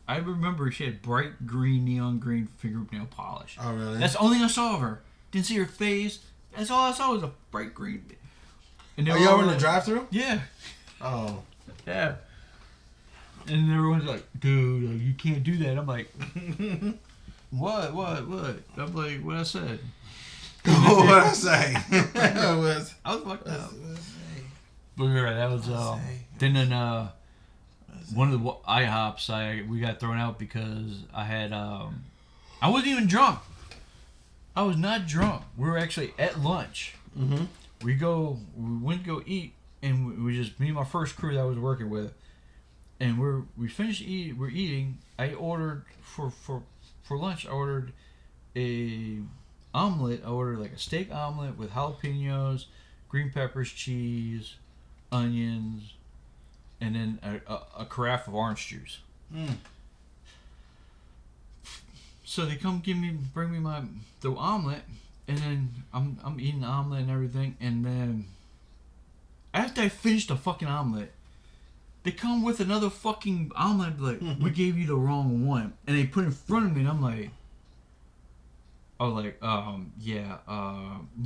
I remember she had bright green, neon green fingernail polish. Oh really? That's the only thing I saw of her. Didn't see her face. That's all I saw was a bright green. And Are y'all in the drive-thru? Yeah. Oh. Yeah. And everyone's like, dude, like, you can't do that. I'm like, what? I'm like, what I said. What I say? I was fucked up. But you're right, that was, then one of the IHOPs, we got thrown out because I had, I wasn't even drunk. I was not drunk. We were actually at lunch. Mm-hmm. We went to go eat, and we just, me and my first crew that I was working with, and we finished eating. We're eating. I ordered for lunch. I ordered a omelet. I ordered like a steak omelet with jalapenos, green peppers, cheese, onions, and then a carafe of orange juice. Mm. So they come bring me the omelet, and then I'm eating the omelet and everything, and then after I finish the fucking omelet, they come with another fucking omelet, like, we gave you the wrong one, and they put it in front of me, and I'm like,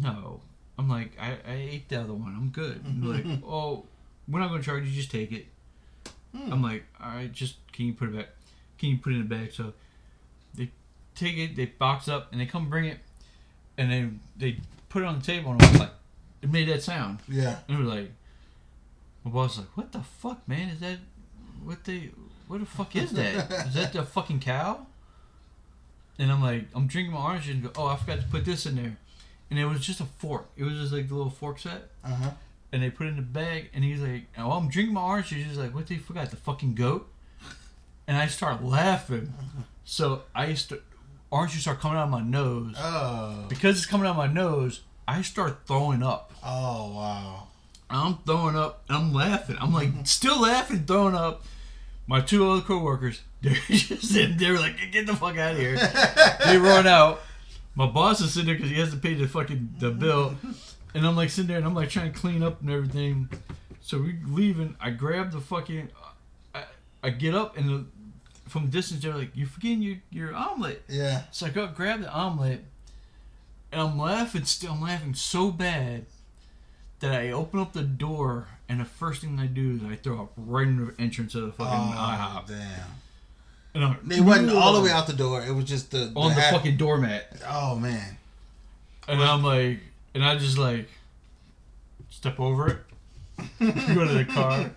no. I'm like, I ate the other one, I'm good. And they're like, oh, we're not gonna charge you, just take it. I'm like, alright, can you put it back? Can you put it in the bag? So they take it, they box it up, and they come bring it, and then they put it on the table, and I was like, it made that sound. Yeah. And it was like, my boss was like, what the fuck, man? Is that, what the fuck is that? Is that the fucking cow? And I'm like, I'm drinking my orange juice and go, oh, I forgot to put this in there. And it was just a fork. It was just like the little fork set. Uh-huh. And they put it in the bag, and he's like, oh, I'm drinking my orange juice. He's like, what they forgot? The fucking goat? And I start laughing. So orange juice start coming out of my nose. Oh. Because it's coming out of my nose, I start throwing up. Oh, wow. I'm throwing up. I'm laughing. I'm like, still laughing, throwing up. My two other coworkers, they're just sitting there like, get the fuck out of here. They run out. My boss is sitting there because he has to pay the bill. And I'm like sitting there and I'm like trying to clean up and everything. So we leaving. I grab the fucking, I get up and from distance they're like, you're forgetting your omelet. Yeah. So I go grab the omelet and I'm laughing still. I'm laughing so bad that I open up the door and the first thing I do is I throw up right in the entrance of the fucking IHOP. Damn. And they wasn't all the way out the door. It was just the fucking doormat. Oh man. And I'm like, and I just like step over it, go to the car,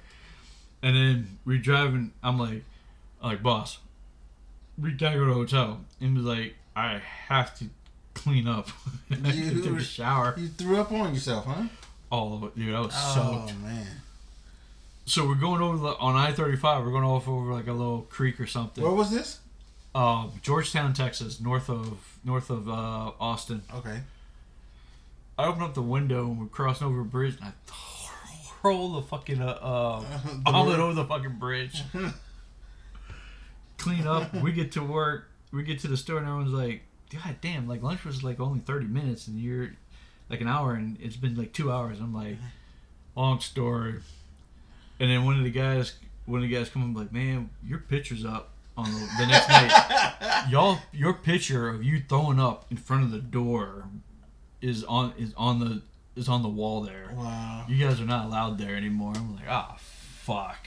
and then we driving. I'm like, boss, we gotta go to the hotel. And he's like, I have to clean up. And I took a shower. You threw up on yourself, huh? All of it, dude. I was soaked. Oh man. So we're going over on I-35. We're going over like a little creek or something. Where was this? Georgetown, Texas, north of Austin. Okay. I open up the window and we're crossing over a bridge, and I hurl the fucking omelet over the fucking bridge. Clean up. We get to work. We get to the store, and everyone's like, "God damn! Like lunch was like only 30 minutes, and you're like an hour, and it's been like 2 hours." I'm like, long story. And then one of the guys come up like, man, your picture's up on the next night. Your picture of you throwing up in front of the door is on the wall there. Wow. You guys are not allowed there anymore. I'm like, fuck.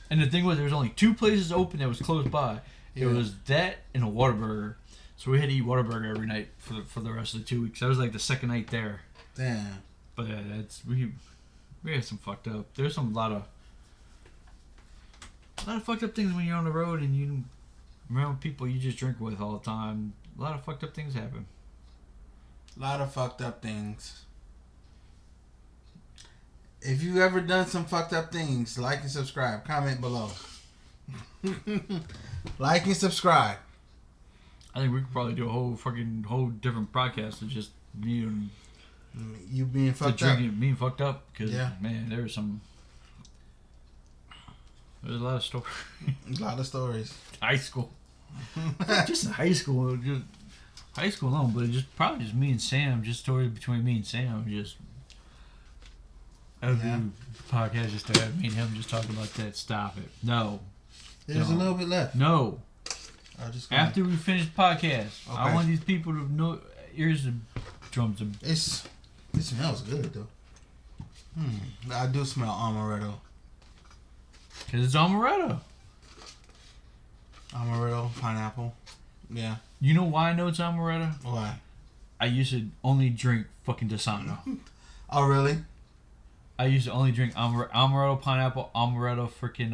And the thing was, there was only two places open that was close by. Yeah. It was that and a Whataburger. So we had to eat Whataburger every night for the rest of the 2 weeks. That was like the second night there. Damn. But yeah, we had some fucked up. There's some lot of fucked up things when you're on the road and you around people you just drink with all the time. A lot of fucked up things happen. A lot of fucked up things. If you ever done some fucked up things, like and subscribe. Comment below. Like and subscribe. I think we could probably do a whole different podcast of just me and you being fucked up. Being fucked up. Because, yeah. Man, there's a lot of stories. A lot of stories. High school. Just high school. Just high school alone, but probably just me and Sam. Just stories between me and Sam. Just every podcast just to have me and him just talking about that. Stop it. No. There's a little bit left. No. After we finish the podcast, okay. I want these people to know. Here's the drums. It smells good though. I do smell amaretto. Cause it's amaretto. Amaretto, pineapple. Yeah. You know why I know it's amaretto? Why? I used to only drink fucking Desano. Oh really? I used to only drink amaretto pineapple, amaretto freaking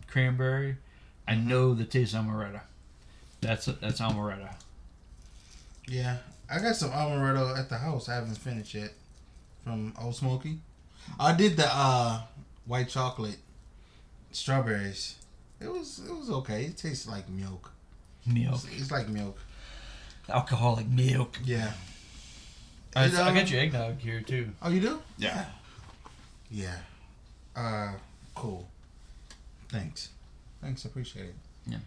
cranberry. I know the taste of amaretto. That's amaretto. Yeah, I got some amaretto at the house. I haven't finished yet. From Old Smoky. I did the white chocolate strawberries. It was okay. It tastes like milk. Milk. It's like milk. Alcoholic milk. Yeah. I got your eggnog here too. Oh, you do? Yeah. Yeah. Cool. Thanks. Appreciate it. Yeah.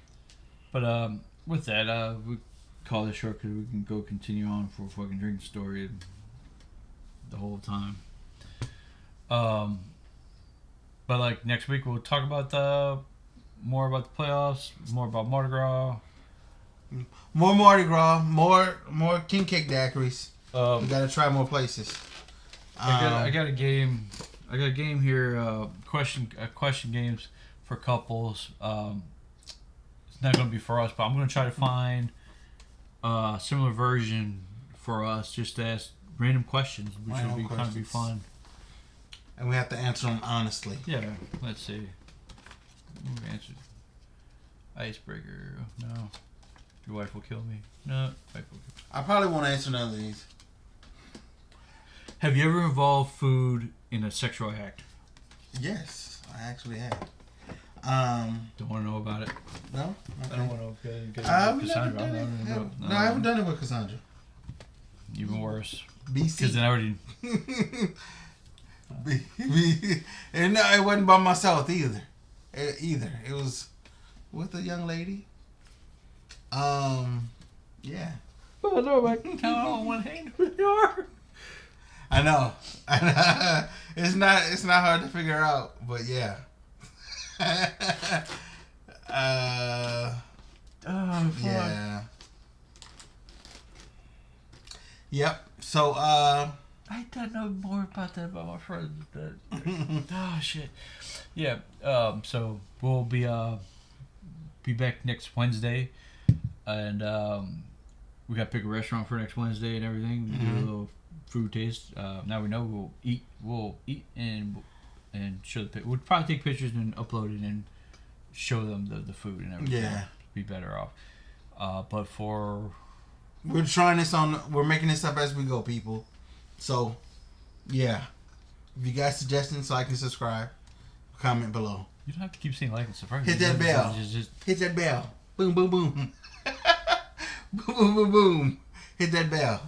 But with that, we call this short because we can go continue on for a fucking drinking story the whole time. But like next week we'll talk about more about the playoffs, more about Mardi Gras. More Mardi Gras, more king cake daiquiris. We gotta try more places. I got a game. I got a game here. Question games for couples. It's not gonna be for us, but I'm gonna try to find a similar version for us. Just to ask random questions, which would kind of be fun. And we have to answer them honestly. Yeah. Let's see. Answer. Icebreaker. No. Your wife will kill me. No. Wife will kill me. I probably won't answer none of these. Have you ever involved food in a sexual act? Yes, I actually have. Don't want to know about it. No? Okay. I don't want to know. I've never done it. No, I haven't done it with Cassandra. Even worse. BC. Because then I already... And no, it wasn't by myself either. It was with a young lady. Yeah. Well, no, I can count on one hand with your I know. It's not hard to figure out, but yeah. Oh, fuck. Yeah. Yep. So I don't know more about that about my friends. Oh shit. Yeah. So we'll be back next Wednesday, and we got to pick a restaurant for next Wednesday and everything. We do a little food taste. Now we know we'll eat and show the. We'll probably take pictures and upload it and show them the food and everything. Yeah. Be better off. But for we're making this up as we go, people. So, yeah. If you got suggestions, like and subscribe. Comment below. You don't have to keep saying like and subscribe. Hit that bell. Hit that bell. Boom, boom, boom. Boom, boom, boom, boom. Hit that bell.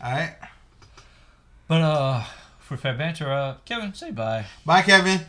Alright? But for Fat Banter, Kevin, say bye. Bye, Kevin.